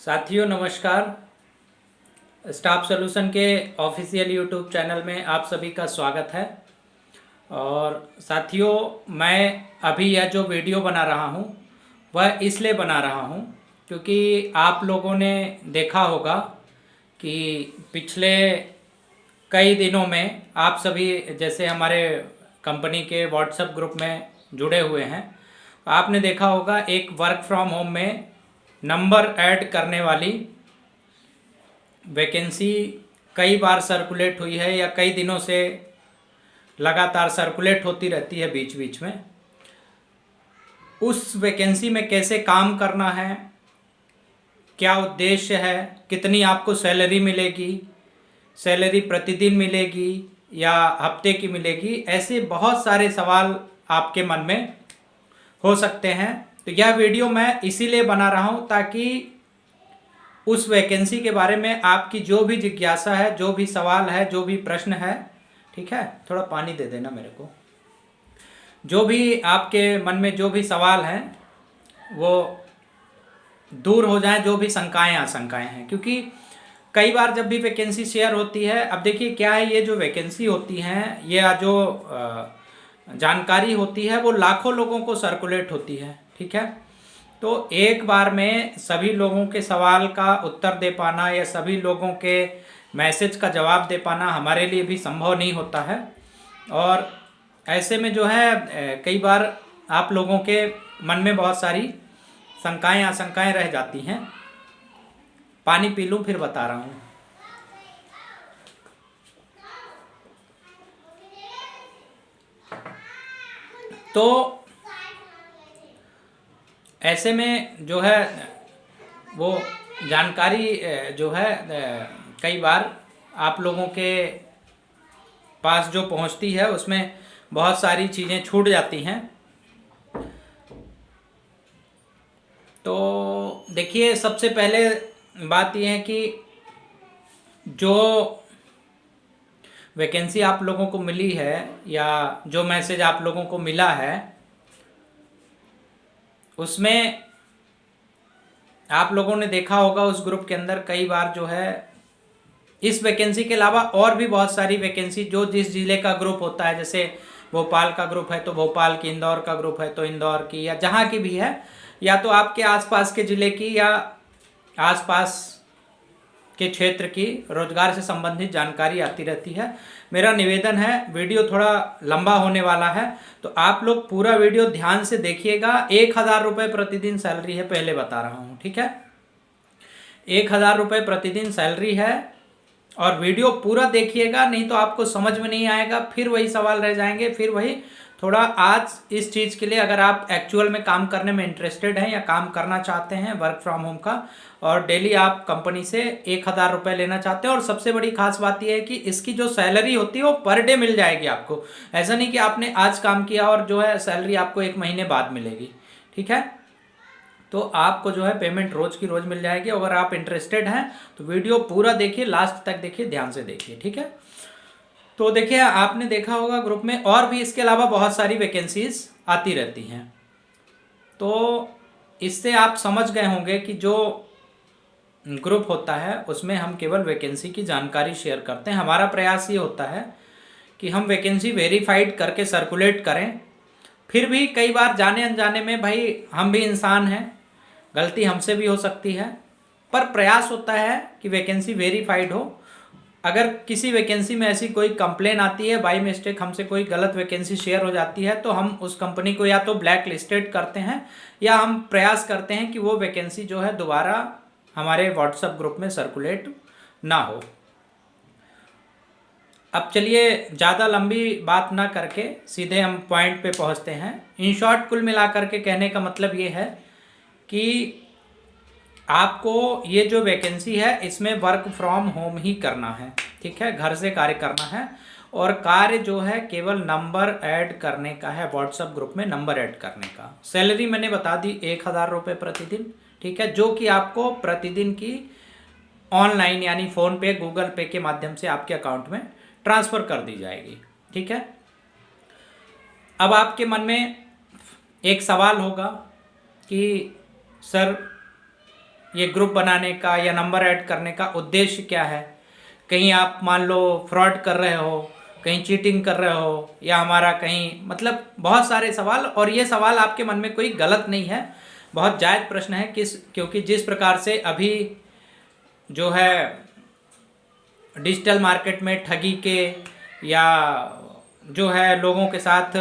साथियों नमस्कार। Staff solution के ऑफिशियल यूट्यूब चैनल में आप सभी का स्वागत है। और साथियों, मैं अभी यह जो वीडियो बना रहा हूँ वह इसलिए बना रहा हूँ क्योंकि आप लोगों ने देखा होगा कि पिछले कई दिनों में आप सभी जैसे हमारे कंपनी के व्हाट्सएप ग्रुप में जुड़े हुए हैं, आपने देखा होगा एक वर्क फ्रॉम होम में नंबर ऐड करने वाली वैकेंसी कई बार सर्कुलेट हुई है या कई दिनों से लगातार सर्कुलेट होती रहती है बीच बीच में। उस वैकेंसी में कैसे काम करना है, क्या उद्देश्य है, कितनी आपको सैलरी मिलेगी, सैलरी प्रतिदिन मिलेगी या हफ्ते की मिलेगी, ऐसे बहुत सारे सवाल आपके मन में हो सकते हैं। तो यह वीडियो मैं इसीलिए बना रहा हूँ ताकि उस वैकेंसी के बारे में आपकी जो भी जिज्ञासा है, जो भी सवाल है, जो भी प्रश्न है, ठीक है, थोड़ा पानी दे देना मेरे को, जो भी आपके मन में जो भी सवाल हैं वो दूर हो जाएं, जो भी शंकाएं आशंकाएं हैं। क्योंकि कई बार जब भी वैकेंसी शेयर होती है, अब देखिए क्या है, ये जो वैकेंसी होती हैं, ये जो जानकारी होती है वो लाखों लोगों को सर्कुलेट होती है, ठीक है। तो एक बार में सभी लोगों के सवाल का उत्तर दे पाना या सभी लोगों के मैसेज का जवाब दे पाना हमारे लिए भी संभव नहीं होता है। और ऐसे में जो है कई बार आप लोगों के मन में बहुत सारी शंकाएं आशंकाएं रह जाती हैं। पानी पी लूं फिर बता रहा हूँ। तो ऐसे में जो है वो जानकारी जो है कई बार आप लोगों के पास जो पहुंचती है उसमें बहुत सारी चीज़ें छूट जाती हैं। तो देखिए, सबसे पहले बात यह है कि जो वैकेंसी आप लोगों को मिली है या जो मैसेज आप लोगों को मिला है उसमें आप लोगों ने देखा होगा उस ग्रुप के अंदर कई बार जो है इस वैकेंसी के अलावा और भी बहुत सारी वैकेंसी जो जिस जिले का ग्रुप होता है, जैसे भोपाल का ग्रुप है तो भोपाल की, इंदौर का ग्रुप है तो इंदौर की, या जहाँ की भी है, या तो आपके आसपास के ज़िले की या आसपास के क्षेत्र की रोजगार से संबंधित जानकारी आती रहती है। मेरा निवेदन है, वीडियो थोड़ा लंबा होने वाला है तो आप लोग पूरा वीडियो ध्यान से देखिएगा। 1000 रुपये प्रतिदिन सैलरी है, पहले बता रहा हूँ, ठीक है। 1000 रुपये प्रतिदिन सैलरी है और वीडियो पूरा देखिएगा, नहीं तो आपको समझ में नहीं आएगा, फिर वही सवाल रह जाएंगे, फिर वही। थोड़ा आज इस चीज़ के लिए अगर आप एक्चुअल में काम करने में इंटरेस्टेड हैं या काम करना चाहते हैं वर्क फ्रॉम होम का और डेली आप कंपनी से 1000 रुपये लेना चाहते हैं, और सबसे बड़ी खास बात यह है कि इसकी जो सैलरी होती है वो पर डे मिल जाएगी आपको। ऐसा नहीं कि आपने आज काम किया और जो है सैलरी आपको 1 महीने बाद मिलेगी, ठीक है। तो आपको जो है पेमेंट रोज़ की रोज़ मिल जाएगी। अगर आप इंटरेस्टेड हैं तो वीडियो पूरा देखिए, लास्ट तक देखिए, ध्यान से देखिए, ठीक है। तो देखिए, आपने देखा होगा ग्रुप में और भी इसके अलावा बहुत सारी वैकेंसीज आती रहती हैं। तो इससे आप समझ गए होंगे कि जो ग्रुप होता है उसमें हम केवल वैकेंसी की जानकारी शेयर करते हैं। हमारा प्रयास ये होता है कि हम वैकेंसी वेरीफाइड करके सर्कुलेट करें। फिर भी कई बार जाने अनजाने में, भाई हम भी इंसान हैं, गलती हमसे भी हो सकती है, पर प्रयास होता है कि वैकेंसी वेरीफाइड हो। अगर किसी वैकेंसी में ऐसी कोई कंप्लेन आती है, बाई मिस्टेक हमसे कोई गलत वैकेंसी शेयर हो जाती है, तो हम उस कंपनी को या तो ब्लैक लिस्टेड करते हैं या हम प्रयास करते हैं कि वो वैकेंसी जो है दोबारा हमारे व्हाट्सएप ग्रुप में सर्कुलेट ना हो। अब चलिए, ज़्यादा लंबी बात ना करके सीधे हम पॉइंट पे पहुंचते हैं। इन शॉर्ट कुल मिलाकर के कहने का मतलब ये है कि आपको ये जो वैकेंसी है इसमें वर्क फ्रॉम होम ही करना है, ठीक है, घर से कार्य करना है। और कार्य जो है केवल नंबर ऐड करने का है, व्हाट्सएप ग्रुप में नंबर ऐड करने का। सैलरी मैंने बता दी 1000 रुपये प्रतिदिन, ठीक है, जो कि आपको प्रतिदिन की ऑनलाइन यानी फ़ोन पे, गूगल पे के माध्यम से आपके अकाउंट में ट्रांसफ़र कर दी जाएगी, ठीक है। अब आपके मन में एक सवाल होगा कि सर ये ग्रुप बनाने का या नंबर ऐड करने का उद्देश्य क्या है। कहीं आप मान लो फ्रॉड कर रहे हो, कहीं चीटिंग कर रहे हो, या हमारा कहीं मतलब बहुत सारे सवाल। और ये सवाल आपके मन में कोई गलत नहीं है, बहुत जायज़ प्रश्न है। क्योंकि जिस प्रकार से अभी जो है डिजिटल मार्केट में ठगी के या जो है लोगों के साथ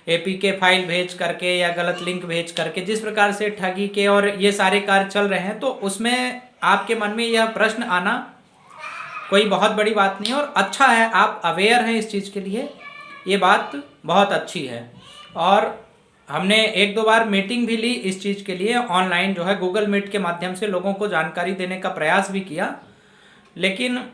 एपीके फाइल भेज करके या गलत लिंक भेज करके जिस प्रकार से ठगी के और ये सारे कार्य चल रहे हैं, तो उसमें आपके मन में यह प्रश्न आना कोई बहुत बड़ी बात नहीं है और अच्छा है, आप अवेयर हैं इस चीज़ के लिए, ये बात बहुत अच्छी है। और हमने 1-2 बार मीटिंग भी ली इस चीज़ के लिए, ऑनलाइन जो है गूगल मीट के माध्यम से लोगों को जानकारी देने का प्रयास भी किया। लेकिन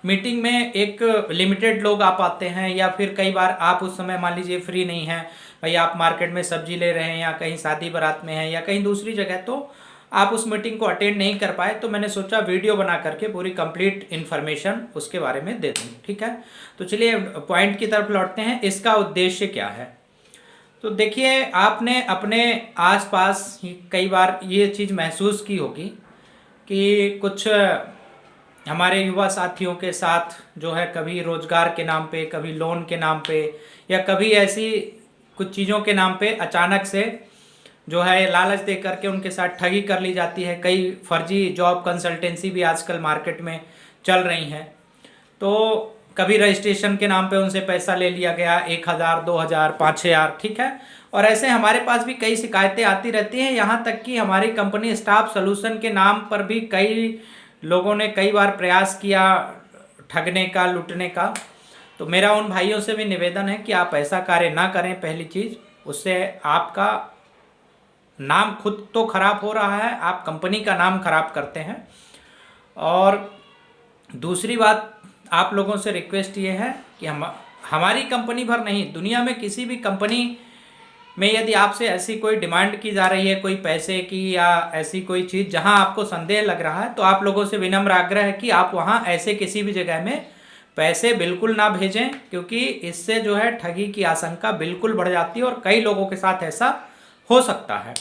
मीटिंग में एक लिमिटेड लोग आ पाते हैं, या फिर कई बार आप उस समय मान लीजिए फ्री नहीं हैं, भाई आप मार्केट में सब्जी ले रहे हैं या कहीं शादी बारात में हैं या कहीं दूसरी जगह, तो आप उस मीटिंग को अटेंड नहीं कर पाए। तो मैंने सोचा वीडियो बना करके पूरी कंप्लीट इन्फॉर्मेशन उसके बारे में दे दूँ। ठीक है, तो चलिए पॉइंट की तरफ लौटते हैं, इसका उद्देश्य क्या है। तो देखिए, आपने अपने आसपास कई बार ये चीज़ महसूस की होगी कि कुछ हमारे युवा साथियों के साथ जो है कभी रोजगार के नाम पे, कभी लोन के नाम पे, या कभी ऐसी कुछ चीज़ों के नाम पे अचानक से जो है लालच दे करके उनके साथ ठगी कर ली जाती है। कई फर्जी जॉब कंसल्टेंसी भी आजकल मार्केट में चल रही हैं। तो कभी रजिस्ट्रेशन के नाम पे उनसे पैसा ले लिया गया, 1,000, 2,000, 5,000, ठीक है। और ऐसे हमारे पास भी कई शिकायतें आती रहती हैं, यहाँ तक कि हमारी कंपनी स्टाफ सॉल्यूशन के नाम पर भी कई लोगों ने कई बार प्रयास किया ठगने का, लूटने का। तो मेरा उन भाइयों से भी निवेदन है कि आप ऐसा कार्य ना करें। पहली चीज़, उससे आपका नाम खुद तो खराब हो रहा है, आप कंपनी का नाम खराब करते हैं। और दूसरी बात, आप लोगों से रिक्वेस्ट ये है कि हमारी कंपनी भर नहीं, दुनिया में किसी भी कंपनी में यदि आपसे ऐसी कोई डिमांड की जा रही है, कोई पैसे की या ऐसी कोई चीज़ जहां आपको संदेह लग रहा है, तो आप लोगों से विनम्र आग्रह है कि आप वहां ऐसे किसी भी जगह में पैसे बिल्कुल ना भेजें, क्योंकि इससे जो है ठगी की आशंका बिल्कुल बढ़ जाती है और कई लोगों के साथ ऐसा हो सकता है।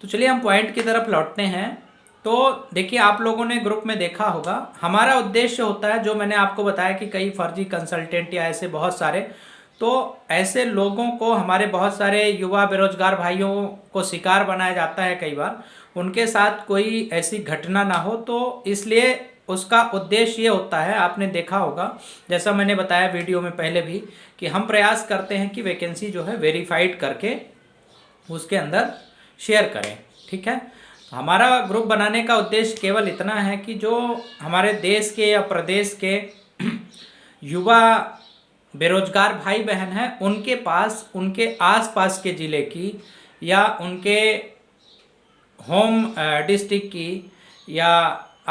तो चलिए हम पॉइंट की तरफ लौटते हैं। तो देखिए, आप लोगों ने ग्रुप में देखा होगा, हमारा उद्देश्य होता है, जो मैंने आपको बताया कि कई फर्जी कंसल्टेंट या ऐसे बहुत सारे, तो ऐसे लोगों को हमारे बहुत सारे युवा बेरोजगार भाइयों को शिकार बनाया जाता है कई बार, उनके साथ कोई ऐसी घटना ना हो। तो इसलिए उसका उद्देश्य ये होता है, आपने देखा होगा, जैसा मैंने बताया वीडियो में पहले भी, कि हम प्रयास करते हैं कि वैकेंसी जो है वेरीफाइड करके उसके अंदर शेयर करें। ठीक है, हमारा ग्रुप बनाने का उद्देश्य केवल इतना है कि जो हमारे देश के या प्रदेश के युवा बेरोजगार भाई बहन हैं, उनके पास उनके आसपास के ज़िले की या उनके होम डिस्ट्रिक्ट की या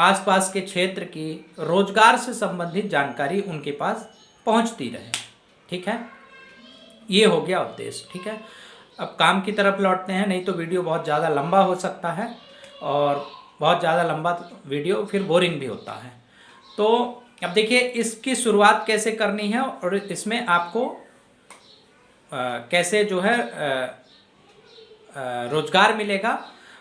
आसपास के क्षेत्र की रोजगार से संबंधित जानकारी उनके पास पहुंचती रहे। ठीक है, ये हो गया उद्देश्य। ठीक है, अब काम की तरफ लौटते हैं, नहीं तो वीडियो बहुत ज़्यादा लंबा हो सकता है और बहुत ज़्यादा लंबा वीडियो फिर बोरिंग भी होता है। तो अब देखिए, इसकी शुरुआत कैसे करनी है और इसमें आपको कैसे जो है रोजगार मिलेगा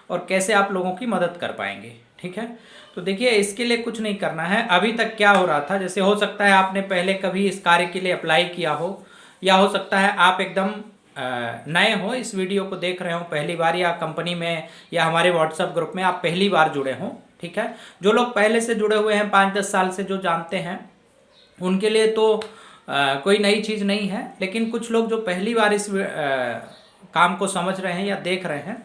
और कैसे आप लोगों की मदद कर पाएंगे। ठीक है, तो देखिए, इसके लिए कुछ नहीं करना है। अभी तक क्या हो रहा था, जैसे हो सकता है आपने पहले कभी इस कार्य के लिए अप्लाई किया हो, या हो सकता है आप एकदम नए हो, इस वीडियो को देख रहे हो पहली बार, या कंपनी में या हमारे व्हाट्सएप ग्रुप में आप पहली बार जुड़े हों। ठीक है, जो लोग पहले से जुड़े हुए हैं 5-10 साल से, जो जानते हैं, उनके लिए तो कोई नई चीज़ नहीं है। लेकिन कुछ लोग जो पहली बार इस काम को समझ रहे हैं या देख रहे हैं,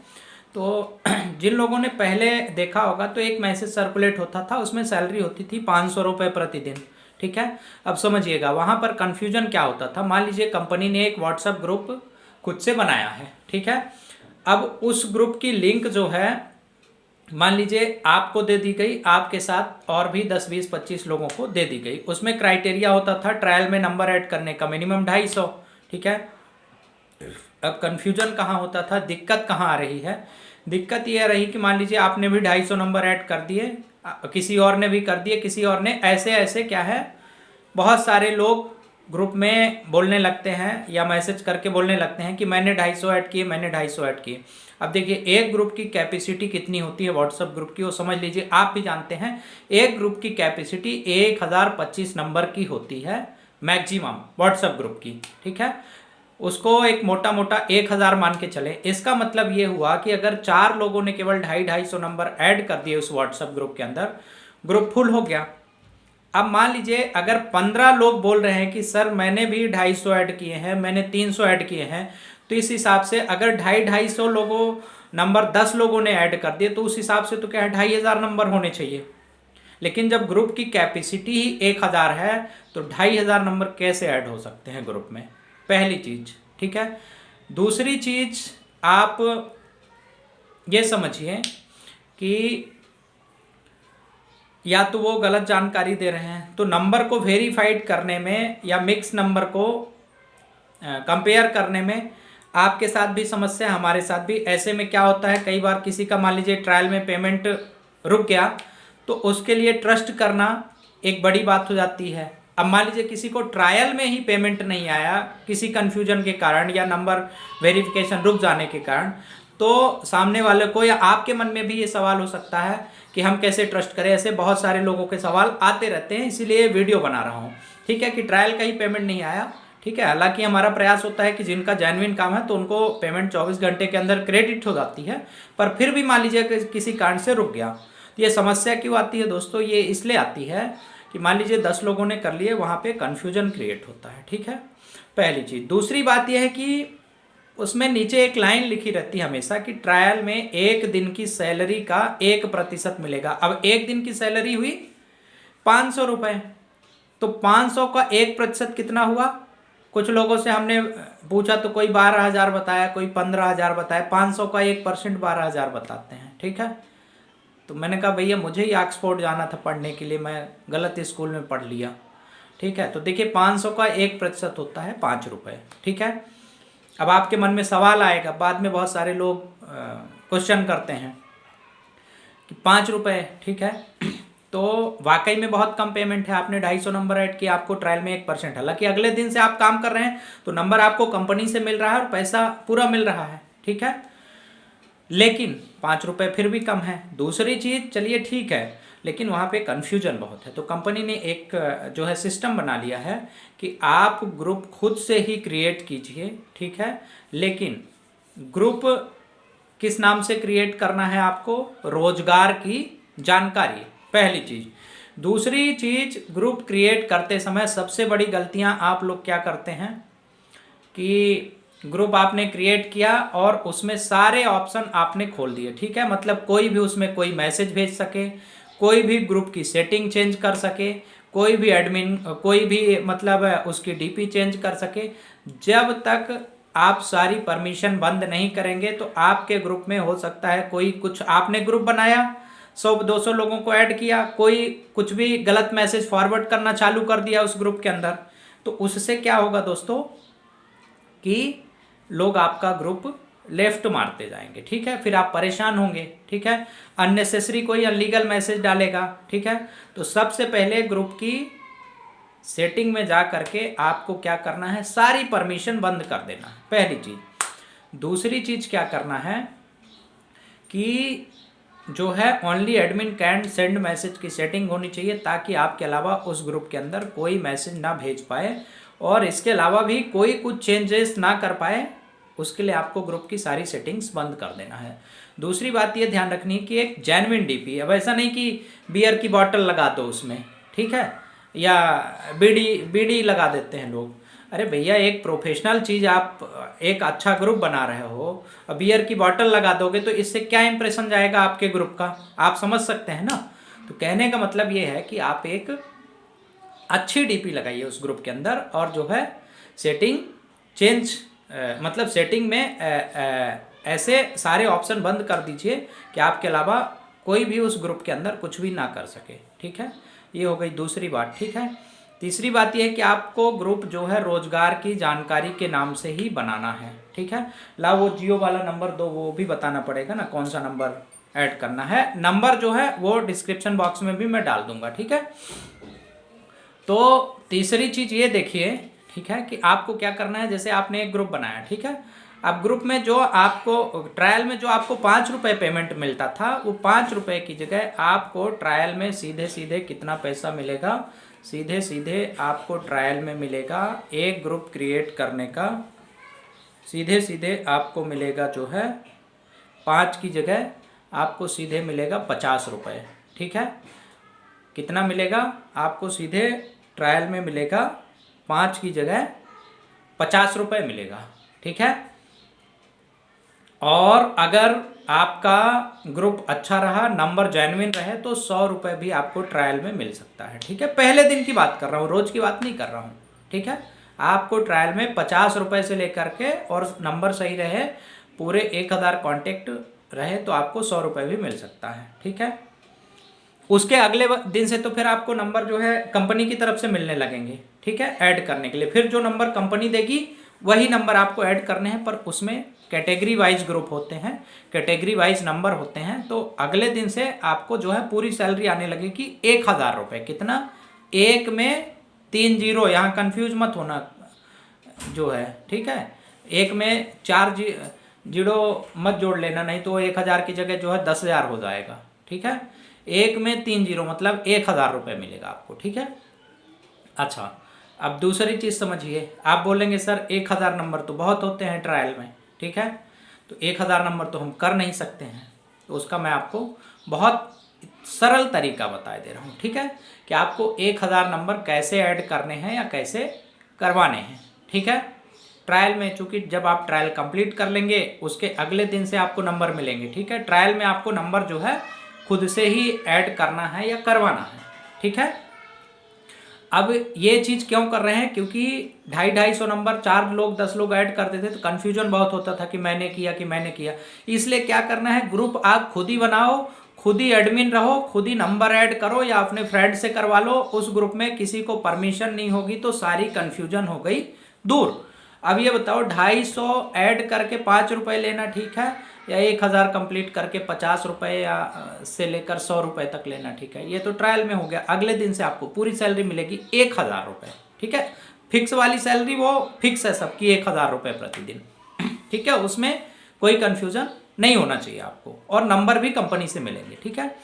तो जिन लोगों ने पहले देखा होगा, तो एक मैसेज सर्कुलेट होता था, उसमें सैलरी होती थी 500 रुपये प्रतिदिन। ठीक है, अब समझिएगा वहाँ पर कन्फ्यूजन क्या होता था। मान लीजिए कंपनी ने एक व्हाट्सएप ग्रुप खुद से बनाया है, ठीक है, अब उस ग्रुप की लिंक जो है मान लीजिए आपको दे दी गई, आपके साथ और भी 10, 20, 25 लोगों को दे दी गई। उसमें क्राइटेरिया होता था ट्रायल में नंबर ऐड करने का मिनिमम 250। ठीक है, अब कन्फ्यूजन कहाँ होता था, दिक्कत कहाँ आ रही है, दिक्कत ये रही कि मान लीजिए आपने भी 250 नंबर ऐड कर दिए, किसी और ने भी कर दिए, किसी और ने, ऐसे ऐसे क्या है, बहुत सारे लोग ग्रुप में बोलने लगते हैं या मैसेज करके बोलने लगते हैं कि मैंने 250 ऐड किए, मैंने 250 ऐड किए। अब देखिए एक ग्रुप की कैपेसिटी कितनी होती है व्हाट्सएप ग्रुप की, वो समझ लीजिए, आप भी जानते हैं। एक ग्रुप की कैपेसिटी 1025 नंबर की होती है मैक्सिमम व्हाट्सएप ग्रुप की, ठीक है। उसको एक मोटा मोटा 1000 मान के चले। इसका मतलब ये हुआ कि अगर 4 लोगों ने केवल 250 नंबर ऐड कर दिए उस व्हाट्सएप ग्रुप के अंदर, ग्रुप फुल हो गया। अब मान लीजिए अगर 15 लोग बोल रहे हैं कि सर मैंने भी 250 ऐड किए हैं, मैंने 300 ऐड किए हैं, तो इस हिसाब से अगर 250 लोगों नंबर 10 लोगों ने ऐड कर दिए तो उस हिसाब से तो क्या है 2500 नंबर होने चाहिए। लेकिन जब ग्रुप की कैपेसिटी ही 1000 है तो 2500 नंबर कैसे ऐड हो सकते हैं ग्रुप में, पहली चीज, ठीक है। दूसरी चीज आप ये समझिए कि या तो वो गलत जानकारी दे रहे हैं, तो नंबर को वेरीफाइड करने में या मिक्स नंबर को कंपेयर करने में आपके साथ भी समस्या, हमारे साथ भी। ऐसे में क्या होता है, कई बार किसी का मान लीजिए ट्रायल में पेमेंट रुक गया तो उसके लिए ट्रस्ट करना एक बड़ी बात हो जाती है। अब मान लीजिए किसी को ट्रायल में ही पेमेंट नहीं आया किसी कन्फ्यूजन के कारण या नंबर वेरिफिकेशन रुक जाने के कारण, तो सामने वाले को या आपके मन में भी ये सवाल हो सकता है कि हम कैसे ट्रस्ट करें। ऐसे बहुत सारे लोगों के सवाल आते रहते हैं, इसीलिए वीडियो बना रहा हूँ, ठीक है, कि ट्रायल का ही पेमेंट नहीं आया, ठीक है। हालांकि हमारा प्रयास होता है कि जिनका जेन्युइन काम है तो उनको पेमेंट 24 घंटे के अंदर क्रेडिट हो जाती है, पर फिर भी मान लीजिए कि किसी कारण से रुक गया, तो ये समस्या क्यों आती है दोस्तों? ये इसलिए आती है कि मान लीजिए 10 लोगों ने कर लिए, वहाँ पे कन्फ्यूजन क्रिएट होता है, ठीक है, पहली चीज़। दूसरी बात यह है कि उसमें नीचे एक लाइन लिखी रहती है हमेशा कि ट्रायल में 1 दिन की सैलरी का 1% मिलेगा। अब 1 दिन की सैलरी हुई 500 रुपये, तो 500 का 1% कितना हुआ? कुछ लोगों से हमने पूछा तो कोई 12,000 बताया, कोई 15,000 बताया। 500 का 1% 12,000 बताते हैं, ठीक है। तो मैंने कहा भैया मुझे ही ऑक्सफोर्ड जाना था पढ़ने के लिए, मैं गलत स्कूल में पढ़ लिया, ठीक है। तो देखिए 500 का 1% होता है 5 रुपये, ठीक है। अब आपके मन में सवाल आएगा, बाद में बहुत सारे लोग क्वेश्चन करते हैं कि 5 रुपये, ठीक है, तो वाकई में बहुत कम पेमेंट है। आपने 250 नंबर ऐड किया, आपको ट्रायल में 1%, हालांकि अगले दिन से आप काम कर रहे हैं तो नंबर आपको कंपनी से मिल रहा है और पैसा पूरा मिल रहा है, ठीक है, लेकिन 5 रुपये फिर भी कम है। दूसरी चीज़, चलिए ठीक है, लेकिन वहाँ पे कन्फ्यूजन बहुत है, तो कंपनी ने एक जो है सिस्टम बना लिया है कि आप ग्रुप खुद से ही क्रिएट कीजिए, ठीक है, लेकिन ग्रुप किस नाम से क्रिएट करना है आपको? रोजगार की जानकारी, पहली चीज़। दूसरी चीज़, ग्रुप क्रिएट करते समय सबसे बड़ी गलतियाँ आप लोग क्या करते हैं कि ग्रुप आपने क्रिएट किया और उसमें सारे ऑप्शन आपने खोल दिए, ठीक है, मतलब कोई भी उसमें कोई मैसेज भेज सके, कोई भी ग्रुप की सेटिंग चेंज कर सके, कोई भी एडमिन, कोई भी मतलब उसकी डीपी चेंज कर सके। जब तक आप सारी परमिशन बंद नहीं करेंगे तो आपके ग्रुप में हो सकता है कोई कुछ, आपने ग्रुप बनाया 100-200 लोगों को ऐड किया, कोई कुछ भी गलत मैसेज फॉरवर्ड करना चालू कर दिया उस ग्रुप के अंदर, तो उससे क्या होगा दोस्तों कि लोग आपका ग्रुप लेफ्ट मारते जाएंगे, ठीक है, फिर आप परेशान होंगे, ठीक है, अननेसेसरी कोई अनलीगल मैसेज डालेगा, ठीक है। तो सबसे पहले ग्रुप की सेटिंग में जा करके आपको क्या करना है, सारी परमिशन बंद कर देना है, पहली चीज़। दूसरी चीज़ क्या करना है कि जो है only admin can send message की सेटिंग होनी चाहिए, ताकि आपके अलावा उस ग्रुप के अंदर कोई मैसेज ना भेज पाए और इसके अलावा भी कोई कुछ चेंजेस ना कर पाए, उसके लिए आपको ग्रुप की सारी सेटिंग्स बंद कर देना है। दूसरी बात ये ध्यान रखनी है कि एक जेन्युइन डीपी, अब ऐसा नहीं कि बियर की बॉटल लगा दो उसमें, ठीक है, या बीड़ी लगा देते हैं लोग। अरे भैया एक प्रोफेशनल चीज़, आप एक अच्छा ग्रुप बना रहे हो, अब बियर की बॉटल लगा दोगे तो इससे क्या इंप्रेशन जाएगा आपके ग्रुप का, आप समझ सकते हैं ना। तो कहने का मतलब ये है कि आप एक अच्छी डीपी लगाइए उस ग्रुप के अंदर और जो है सेटिंग चेंज, मतलब सेटिंग में ऐसे सारे ऑप्शन बंद कर दीजिए कि आपके अलावा कोई भी उस ग्रुप के अंदर कुछ भी ना कर सके, ठीक है। ये हो गई दूसरी बात, ठीक है। तीसरी बात यह है कि आपको ग्रुप जो है रोजगार की जानकारी के नाम से ही बनाना है, ठीक है। ला वो जियो वाला नंबर दो, वो भी बताना पड़ेगा ना कौन सा नंबर ऐड करना है। नंबर जो है वो डिस्क्रिप्शन बॉक्स में भी मैं डाल दूंगा, ठीक है। तो तीसरी चीज़ ये देखिए, ठीक है, कि आपको क्या करना है। जैसे आपने एक ग्रुप बनाया, ठीक है, अब ग्रुप में जो आपको ट्रायल में जो आपको 5 रुपये पेमेंट मिलता था, वो 5 रुपये की जगह आपको ट्रायल में सीधे सीधे कितना पैसा मिलेगा, सीधे सीधे आपको ट्रायल में मिलेगा एक ग्रुप क्रिएट करने का, सीधे सीधे आपको मिलेगा जो है 5 की जगह आपको सीधे मिलेगा 50 रुपये। ठीक है, कितना मिलेगा आपको सीधे ट्रायल में मिलेगा 5 की जगह 50 रुपये मिलेगा। ठीक है, और अगर आपका ग्रुप अच्छा रहा, नंबर जेन्युइन रहे, तो 100 रुपये भी आपको ट्रायल में मिल सकता है। ठीक है, पहले दिन की बात कर रहा हूँ, रोज़ की बात नहीं कर रहा हूँ। ठीक है, आपको ट्रायल में 50 रुपये से लेकर के, और नंबर सही रहे, पूरे 1000 कॉन्टेक्ट रहे, तो आपको 100 रुपये भी मिल सकता है। ठीक है, उसके अगले दिन से तो फिर आपको नंबर जो है कंपनी की तरफ से मिलने लगेंगे। ठीक है, ऐड करने के लिए फिर जो नंबर कंपनी देगी वही नंबर आपको ऐड करने हैं, पर उसमें कैटेगरी वाइज ग्रुप होते हैं, कैटेगरी वाइज नंबर होते हैं। तो अगले दिन से आपको जो है पूरी सैलरी आने लगेगी 1000 रुपये। कितना? 1 में 3 जीरो, यहाँ कन्फ्यूज मत होना जो है। ठीक है, 1 में 4 जीरो मत जोड़ लेना, नहीं तो 1000 की जगह जो है 10,000 हो जाएगा। ठीक है, 1 में 3 जीरो मतलब 1000 रुपये मिलेगा आपको। ठीक है, अच्छा अब दूसरी चीज़ समझिए। आप बोलेंगे सर 1000 नंबर तो बहुत होते हैं ट्रायल में। ठीक है, तो 1000 नंबर तो हम कर नहीं सकते हैं, तो उसका मैं आपको बहुत सरल तरीका बता दे रहा हूँ। ठीक है, कि आपको 1000 नंबर कैसे ऐड करने हैं या कैसे करवाने हैं। ठीक है, ट्रायल में चूँकि जब आप ट्रायल कंप्लीट कर लेंगे उसके अगले दिन से आपको नंबर मिलेंगे। ठीक है, ट्रायल में आपको नंबर जो है खुद से ही ऐड करना है या करवाना है। ठीक है, अब ये चीज़ क्यों कर रहे हैं, क्योंकि 250-250 नंबर 4 लोग 10 लोग ऐड करते थे तो कन्फ्यूजन बहुत होता था कि मैंने किया। इसलिए क्या करना है, ग्रुप आप खुद ही बनाओ, खुद ही एडमिन रहो, खुद ही नंबर ऐड करो या अपने फ्रेंड से करवा लो। उस ग्रुप में किसी को परमिशन नहीं होगी, तो सारी कन्फ्यूजन हो गई दूर। अब ये बताओ 250 ऐड करके 5 रुपये लेना ठीक है, या 1000 कंप्लीट करके 50 रुपये या से लेकर 100 रुपये तक लेना ठीक है। ये तो ट्रायल में हो गया। अगले दिन से आपको पूरी सैलरी मिलेगी 1000 रुपये। ठीक है, फिक्स वाली सैलरी वो फिक्स है सबकी 1000 रुपये प्रतिदिन। ठीक है, उसमें कोई कन्फ्यूजन नहीं होना चाहिए आपको, और नंबर भी कंपनी से मिलेंगे। ठीक है,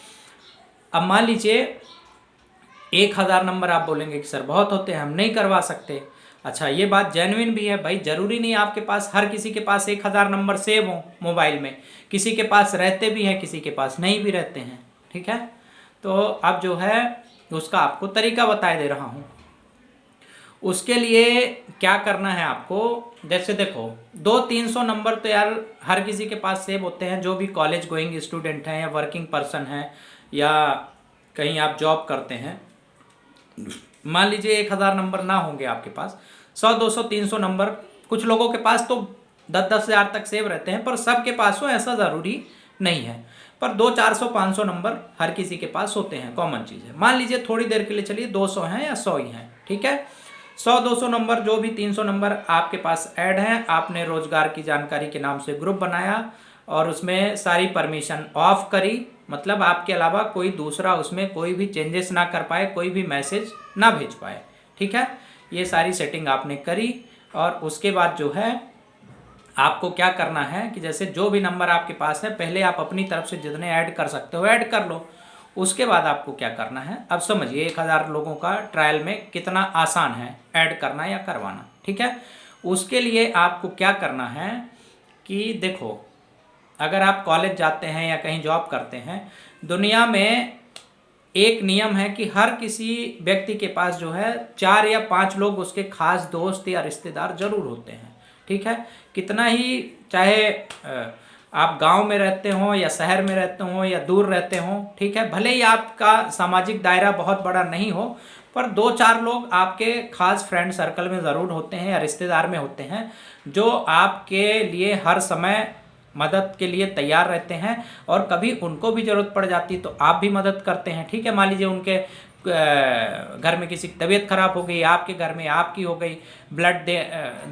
अब मान लीजिए 1000 नंबर आप बोलेंगे कि सर बहुत होते हैं, हम नहीं करवा सकते। अच्छा, ये बात जेन्युइन भी है भाई, जरूरी नहीं आपके पास, हर किसी के पास 1000 नंबर सेव हो मोबाइल में, किसी के पास रहते भी हैं, किसी के पास नहीं भी रहते हैं। ठीक है, तो अब जो है उसका आपको तरीका बता दे रहा हूँ। उसके लिए क्या करना है आपको, जैसे देखो 200-300 नंबर तो यार हर किसी के पास सेव होते हैं, जो भी कॉलेज गोइंग स्टूडेंट हैं या वर्किंग पर्सन हैं या कहीं आप जॉब करते हैं। मान लीजिए 1000 नंबर ना होंगे आपके पास, 100, 200, 300 नंबर कुछ लोगों के पास तो 10-10 हज़ार तक सेव रहते हैं, पर सबके पास हो ऐसा ज़रूरी नहीं है। पर 200, 400, 500 नंबर हर किसी के पास होते हैं, कॉमन चीज़ है। मान लीजिए थोड़ी देर के लिए चलिए 200 हैं या 100 ही हैं। ठीक है, 100, 200 नंबर जो भी 300 नंबर आपके पास ऐड हैं, आपने रोजगार की जानकारी के नाम से ग्रुप बनाया और उसमें सारी परमिशन ऑफ करी, मतलब आपके अलावा कोई दूसरा उसमें कोई भी चेंजेस ना कर पाए, कोई भी मैसेज ना भेज पाए। ठीक है, ये सारी सेटिंग आपने करी, और उसके बाद जो है आपको क्या करना है कि जैसे जो भी नंबर आपके पास है, पहले आप अपनी तरफ से जितने ऐड कर सकते हो ऐड कर लो। उसके बाद आपको क्या करना है, अब समझिए 1000 लोगों का ट्रायल में कितना आसान है ऐड करना या करवाना। ठीक है, उसके लिए आपको क्या करना है कि देखो, अगर आप कॉलेज जाते हैं या कहीं जॉब करते हैं, दुनिया में एक नियम है कि हर किसी व्यक्ति के पास जो है 4 या 5 लोग उसके खास दोस्त या रिश्तेदार जरूर होते हैं। ठीक है, कितना ही चाहे आप गांव में रहते हो या शहर में रहते हो या दूर रहते हो, ठीक है, भले ही आपका सामाजिक दायरा बहुत बड़ा नहीं हो, पर 2-4 लोग आपके खास फ्रेंड सर्कल में ज़रूर होते हैं या रिश्तेदार में होते हैं, जो आपके लिए हर समय मदद के लिए तैयार रहते हैं, और कभी उनको भी ज़रूरत पड़ जाती है तो आप भी मदद करते हैं। ठीक है, मान लीजिए उनके घर में किसी की तबीयत खराब हो गई, आपके घर में आपकी हो गई, ब्लड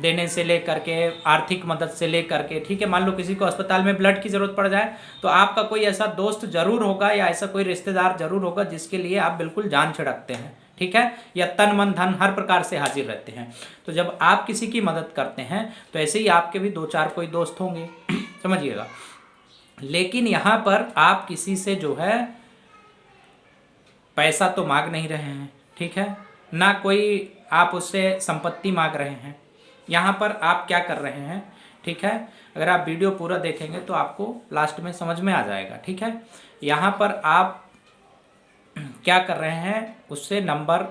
देने से लेकर के आर्थिक मदद से लेकर के, ठीक है, मान लो किसी को अस्पताल में ब्लड की ज़रूरत पड़ जाए तो आपका कोई ऐसा दोस्त ज़रूर होगा या ऐसा कोई रिश्तेदार ज़रूर होगा जिसके लिए आप बिल्कुल जान छिड़कते हैं। ठीक है, या तन मन धन हर प्रकार से हाजिर रहते हैं। तो जब आप किसी की मदद करते हैं तो ऐसे ही आपके भी 2-4 कोई दोस्त होंगे समझिएगा। लेकिन यहाँ पर आप किसी से जो है पैसा तो मांग नहीं रहे हैं, ठीक है, ना कोई आप उससे संपत्ति मांग रहे हैं। यहाँ पर आप क्या कर रहे हैं, ठीक है, अगर आप वीडियो पूरा देखेंगे तो आपको लास्ट में समझ में आ जाएगा, ठीक है। यहाँ पर आप क्या कर रहे हैं, उससे नंबर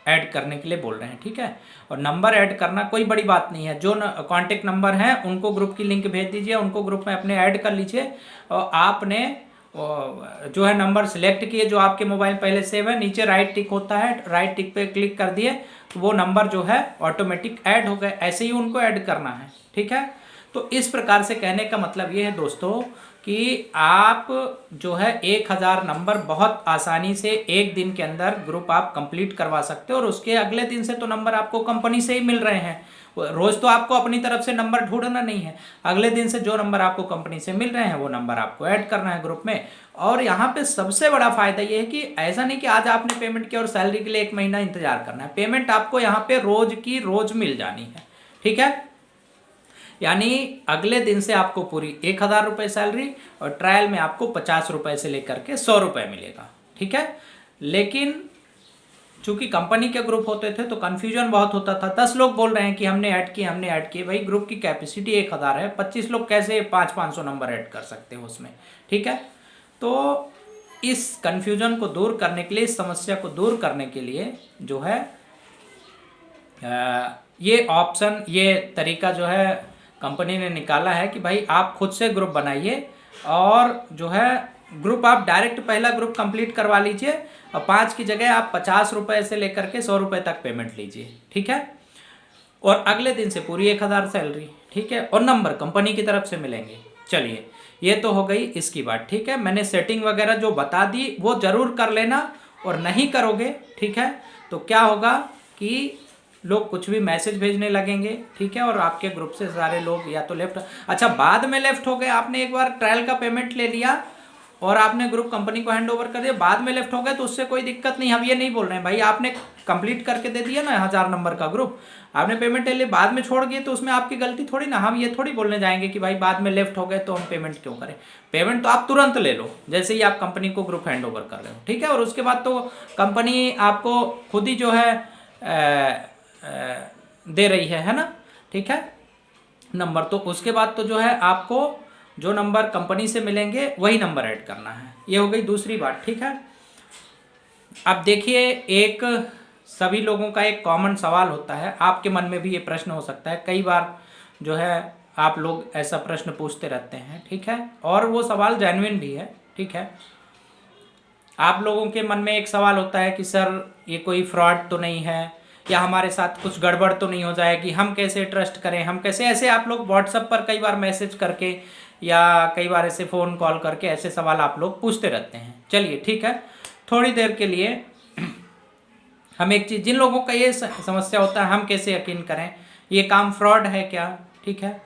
ऐड करने के लिए बोल रहे हैं, ठीक है। और नंबर ऐड करना कोई बड़ी बात नहीं है, जो कॉन्टेक्ट नंबर है उनको ग्रुप की लिंक भेज दीजिए, उनको ग्रुप में अपने ऐड कर लीजिए। और आपने जो है नंबर सिलेक्ट किए जो आपके मोबाइल पहले सेव है, नीचे राइट टिक होता है, राइट टिक पे क्लिक कर दिए तो वो नंबर जो है ऑटोमेटिक ऐड हो गए। ऐसे ही उनको ऐड करना है, ठीक है। तो इस प्रकार से कहने का मतलब ये है दोस्तों कि आप जो है 1000 नंबर बहुत आसानी से एक दिन के अंदर ग्रुप आप कंप्लीट करवा सकते हो। और उसके अगले दिन से तो नंबर आपको कंपनी से ही मिल रहे हैं, रोज तो आपको अपनी तरफ से नंबर ढूंढना नहीं है। अगले दिन से जो नंबर आपको कंपनी से मिल रहे हैं वो नंबर आपको ऐड करना है ग्रुप में। और यहाँ पे सबसे बड़ा फायदा ये है कि ऐसा नहीं कि आज आपने पेमेंट किया और सैलरी के लिए 1 महीना इंतजार करना है। पेमेंट आपको यहाँ पे रोज की रोज मिल जानी है, ठीक है। यानी अगले दिन से आपको पूरी 1000 रुपये सैलरी और ट्रायल में आपको 50 रुपये से लेकर के 100 रुपये मिलेगा, ठीक है। लेकिन चूंकि कंपनी के ग्रुप होते थे तो कन्फ्यूजन बहुत होता था। 10 लोग बोल रहे हैं कि हमने ऐड किए। भाई ग्रुप की कैपेसिटी 1000 है, 25 लोग कैसे 500-500 नंबर ऐड कर सकते हो उसमें, ठीक है। तो इस कन्फ्यूजन को दूर करने के लिए, इस समस्या को दूर करने के लिए जो है ये ऑप्शन, ये तरीका जो है कंपनी ने निकाला है कि भाई आप खुद से ग्रुप बनाइए और जो है ग्रुप आप डायरेक्ट पहला ग्रुप कंप्लीट करवा लीजिए और 5 की जगह आप 50 रुपये से लेकर के 100 रुपये तक पेमेंट लीजिए, ठीक है। और अगले दिन से पूरी 1000 सैलरी, ठीक है, और नंबर कंपनी की तरफ से मिलेंगे। चलिए ये तो हो गई इसकी बात, ठीक है। मैंने सेटिंग वगैरह जो बता दी वो ज़रूर कर लेना, और नहीं करोगे, ठीक है, तो क्या होगा कि लोग कुछ भी मैसेज भेजने लगेंगे, ठीक है, और आपके ग्रुप से सारे लोग या तो लेफ्ट, अच्छा बाद में लेफ्ट हो गए, आपने एक बार ट्रायल का पेमेंट ले लिया और आपने ग्रुप कंपनी को हैंड ओवर कर दिया, बाद में लेफ्ट हो गए तो उससे कोई दिक्कत नहीं। हम ये नहीं बोल रहे हैं भाई आपने कंप्लीट करके दे दिया ना 1000 नंबर का ग्रुप, आपने पेमेंट ले ली, बाद में छोड़ दिए तो उसमें आपकी गलती थोड़ी ना। हम ये थोड़ी बोलने जाएंगे कि भाई बाद में लेफ्ट हो गए तो हम पेमेंट क्यों करें। पेमेंट तो आप तुरंत ले लो जैसे ही आप कंपनी को ग्रुप हैंड ओवर कर रहे हो, ठीक है। और उसके बाद तो कंपनी आपको खुद ही जो है दे रही है ना, ठीक है, नंबर। तो उसके बाद तो जो है आपको जो नंबर कंपनी से मिलेंगे वही नंबर ऐड करना है। ये हो गई दूसरी बात, ठीक है। अब देखिए, एक सभी लोगों का एक कॉमन सवाल होता है, आपके मन में भी ये प्रश्न हो सकता है, कई बार जो है आप लोग ऐसा प्रश्न पूछते रहते हैं, ठीक है, और वो सवाल जेन्युइन भी है, ठीक है। आप लोगों के मन में एक सवाल होता है कि सर ये कोई फ्रॉड तो नहीं है, या हमारे साथ कुछ गड़बड़ तो नहीं हो जाएगी, हम कैसे ट्रस्ट करें, हम कैसे, ऐसे आप लोग व्हाट्सएप पर कई बार मैसेज करके या कई बार ऐसे फ़ोन कॉल करके ऐसे सवाल आप लोग पूछते रहते हैं। चलिए ठीक है, थोड़ी देर के लिए हम एक चीज़, जिन लोगों का ये समस्या होता है हम कैसे यकीन करें ये काम फ्रॉड है क्या, ठीक है।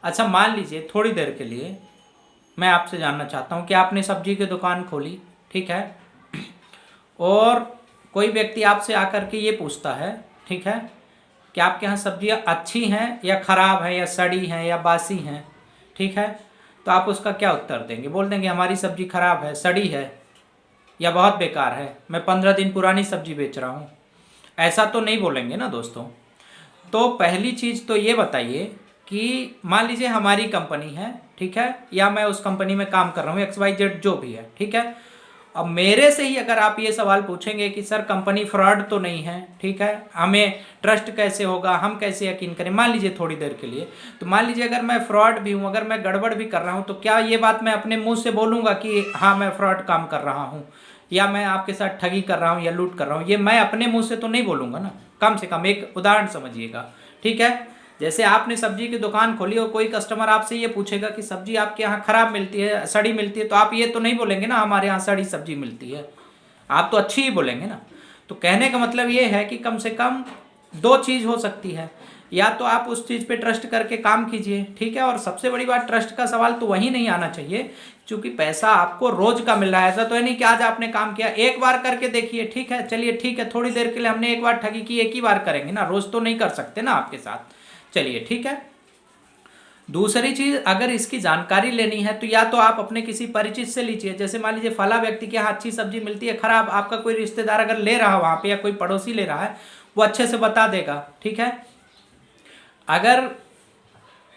अच्छा मान लीजिए थोड़ी देर के लिए मैं आपसे जानना चाहता हूँ कि आपने सब्जी की दुकान खोली, ठीक है, और कोई व्यक्ति आपसे आकर के ये पूछता है, ठीक है, कि आपके यहाँ सब्जियाँ अच्छी हैं या ख़राब हैं या सड़ी हैं या बासी हैं, ठीक है, तो आप उसका क्या उत्तर देंगे? बोल देंगे हमारी सब्जी ख़राब है, सड़ी है या बहुत बेकार है, मैं 15 दिन पुरानी सब्जी बेच रहा हूँ, ऐसा तो नहीं बोलेंगे ना दोस्तों। तो पहली चीज़ तो ये बताइए कि मान लीजिए हमारी कंपनी है, ठीक है, या मैं उस कंपनी में काम कर रहा हूँ, XYZ जो भी है, ठीक है। अब मेरे से ही अगर आप ये सवाल पूछेंगे कि सर कंपनी फ्रॉड तो नहीं है, ठीक है, हमें ट्रस्ट कैसे होगा, हम कैसे यकीन करें, मान लीजिए थोड़ी देर के लिए, तो मान लीजिए अगर मैं फ्रॉड भी हूँ, अगर मैं गड़बड़ भी कर रहा हूँ, तो क्या ये बात मैं अपने मुंह से बोलूँगा कि हाँ मैं फ्रॉड काम कर रहा हूँ या मैं आपके साथ ठगी कर रहा हूँ या लूट कर रहा हूँ? ये मैं अपने मुँह से तो नहीं बोलूँगा ना। कम से कम एक उदाहरण समझिएगा, ठीक है। जैसे आपने सब्जी की दुकान खोली और कोई कस्टमर आपसे ये पूछेगा कि सब्जी आपके यहाँ ख़राब मिलती है, सड़ी मिलती है, तो आप ये तो नहीं बोलेंगे ना हमारे यहाँ सड़ी सब्जी मिलती है, आप तो अच्छी ही बोलेंगे ना। तो कहने का मतलब ये है कि कम से कम 2 चीज़ हो सकती है, या तो आप उस चीज़ पे ट्रस्ट करके काम कीजिए, ठीक है। और सबसे बड़ी बात, ट्रस्ट का सवाल तो वहीं नहीं आना चाहिए क्योंकि पैसा आपको रोज का मिल रहा है। ऐसा तो है नहीं कि आज आपने काम किया, एक बार करके देखिए, ठीक है, चलिए ठीक है, थोड़ी देर के लिए हमने एक बार ठगी की, एक ही बार करेंगे ना, रोज तो नहीं कर सकते ना आपके साथ, चलिए ठीक है। दूसरी चीज, अगर इसकी जानकारी लेनी है तो या तो आप अपने किसी परिचित से लीजिए। जैसे मान लीजिए फला व्यक्ति के यहाँ अच्छी सब्जी मिलती है, खराब, आपका कोई रिश्तेदार अगर ले रहा है वहां पे या कोई पड़ोसी ले रहा है, वो अच्छे से बता देगा, ठीक है। अगर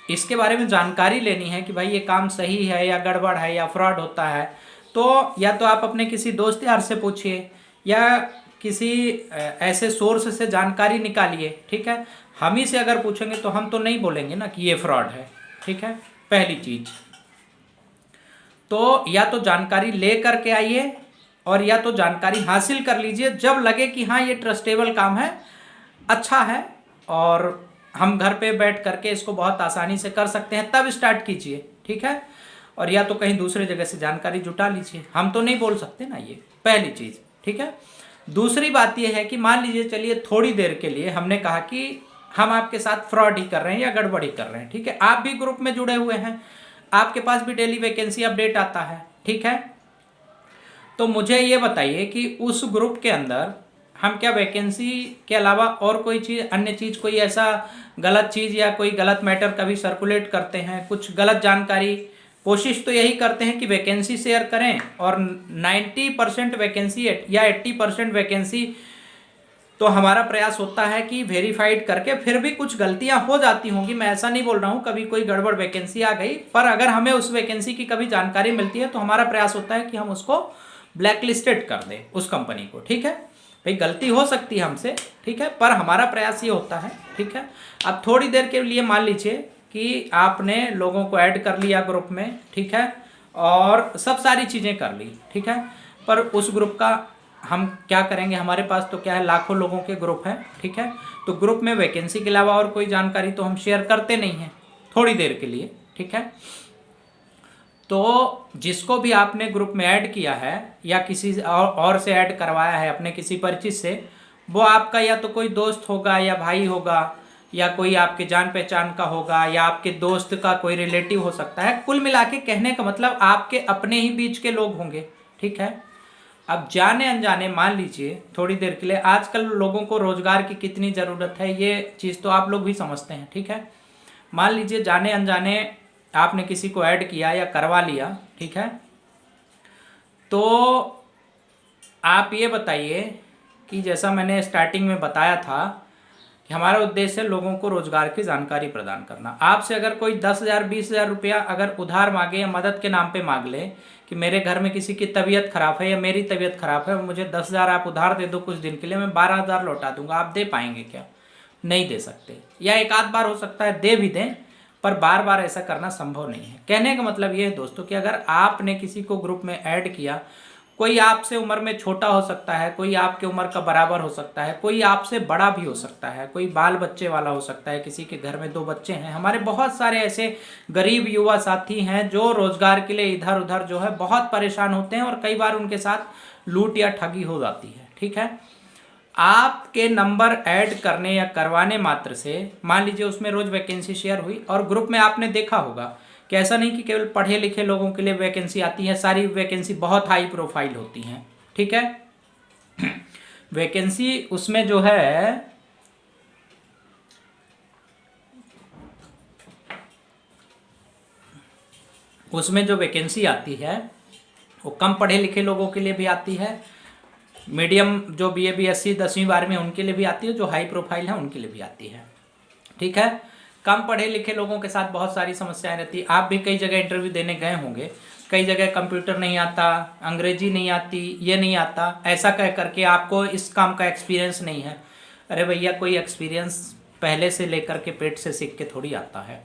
इसके बारे में जानकारी लेनी है कि भाई ये काम सही है या गड़बड़ है या फ्रॉड होता है, तो या तो आप अपने किसी दोस्त यार से पूछिए या किसी ऐसे सोर्स से जानकारी निकालिए, ठीक है। हम ही से अगर पूछेंगे तो हम तो नहीं बोलेंगे ना कि ये फ्रॉड है, ठीक है, पहली चीज। तो या तो जानकारी ले करके आइए और या तो जानकारी हासिल कर लीजिए जब लगे कि हाँ ये ट्रस्टेबल काम है, अच्छा है और हम घर पे बैठ करके इसको बहुत आसानी से कर सकते हैं, तब स्टार्ट कीजिए, ठीक है। और या तो कहीं दूसरे जगह से जानकारी जुटा लीजिए, हम तो नहीं बोल सकते ना, ये पहली चीज़, ठीक है। दूसरी बात यह है कि मान लीजिए चलिए थोड़ी देर के लिए हमने कहा कि हम आपके साथ फ्रॉड ही कर रहे हैं या गड़बड़ी कर रहे हैं, ठीक है। आप भी ग्रुप में जुड़े हुए हैं, आपके पास भी डेली वैकेंसी अपडेट आता है, ठीक है। तो मुझे ये बताइए कि उस ग्रुप के अंदर हम क्या वैकेंसी के अलावा और कोई चीज़, अन्य चीज़, कोई ऐसा गलत चीज़ या कोई गलत मैटर कभी सर्कुलेट करते हैं, कुछ गलत जानकारी? कोशिश तो यही करते हैं कि वैकेंसी शेयर करें और 90% वैकेंसी या 80% वैकेंसी तो हमारा प्रयास होता है कि वेरीफाइड करके, फिर भी कुछ गलतियां हो जाती होंगी, मैं ऐसा नहीं बोल रहा हूं कभी कोई गड़बड़ वैकेंसी आ गई, पर अगर हमें उस वैकेंसी की कभी जानकारी मिलती है तो हमारा प्रयास होता है कि हम उसको ब्लैकलिस्टेड कर दें उस कंपनी को, ठीक है। भाई गलती हो सकती है हमसे, ठीक है, पर हमारा प्रयास ये होता है, ठीक है। अब थोड़ी देर के लिए मान लीजिए कि आपने लोगों को ऐड कर लिया ग्रुप में, ठीक है, और सब सारी चीज़ें कर ली, ठीक है, पर उस ग्रुप का हम क्या करेंगे, हमारे पास तो क्या है, लाखों लोगों के ग्रुप है, ठीक है। तो ग्रुप में वैकेंसी के अलावा और कोई जानकारी तो हम शेयर करते नहीं हैं थोड़ी देर के लिए, ठीक है। तो जिसको भी आपने ग्रुप में ऐड किया है या किसी और से ऐड करवाया है अपने किसी परिचित से, वो आपका या तो कोई दोस्त होगा या भाई होगा या कोई आपके जान पहचान का होगा या आपके दोस्त का कोई रिलेटिव हो सकता है। कुल मिला के कहने का मतलब आपके अपने ही बीच के लोग होंगे, ठीक है। अब जाने अनजाने, मान लीजिए थोड़ी देर के लिए, आजकल लोगों को रोजगार की कितनी ज़रूरत है ये चीज़ तो आप लोग भी समझते हैं, ठीक है। मान लीजिए जाने अनजाने आपने किसी को ऐड किया या करवा लिया, ठीक है, तो आप ये बताइए कि जैसा मैंने स्टार्टिंग में बताया था कि हमारा उद्देश्य है लोगों को रोजगार की जानकारी प्रदान करना। आपसे अगर कोई 10,000 20,000 रुपया अगर उधार मांगे या मदद के नाम पे मांग ले कि मेरे घर में किसी की तबीयत खराब है या मेरी तबीयत खराब है, मुझे 10,000 आप उधार दे दो कुछ दिन के लिए, मैं 12,000 लौटा दूंगा, आप दे पाएंगे क्या? नहीं दे सकते। या एक आध बार हो सकता है दे भी दें, पर बार बार ऐसा करना संभव नहीं है। कहने का मतलब ये है दोस्तों कि अगर आपने किसी को ग्रुप में ऐड किया, कोई आपसे उम्र में छोटा हो सकता है, कोई आपके उम्र का बराबर हो सकता है, कोई आपसे बड़ा भी हो सकता है, कोई बाल बच्चे वाला हो सकता है, किसी के घर में 2 बच्चे हैं। हमारे बहुत सारे ऐसे गरीब युवा साथी हैं जो रोजगार के लिए इधर उधर जो है बहुत परेशान होते हैं और कई बार उनके साथ लूट या ठगी हो जाती है, ठीक है। आपके नंबर ऐड करने या करवाने मात्र से, मान लीजिए उसमें रोज वैकेंसी शेयर हुई और ग्रुप में आपने देखा होगा कि ऐसा नहीं कि केवल पढ़े लिखे लोगों के लिए वैकेंसी आती है, सारी वैकेंसी बहुत हाई प्रोफाइल होती हैं, ठीक है। वैकेंसी उसमें जो है उसमें जो वैकेंसी आती है वो कम पढ़े लिखे लोगों के लिए भी आती है, मीडियम जो BA BSc 10वीं 12वीं उनके लिए भी आती है, जो हाई प्रोफाइल है उनके लिए भी आती है, ठीक है। कम पढ़े लिखे लोगों के साथ बहुत सारी समस्याएं रहती है। आप भी कई जगह इंटरव्यू देने गए होंगे, कई जगह कंप्यूटर नहीं आता, अंग्रेजी नहीं आती, ये नहीं आता, ऐसा कह करके आपको इस काम का एक्सपीरियंस नहीं है। अरे भैया कोई एक्सपीरियंस पहले से लेकर के पेट से सीख के थोड़ी आता है।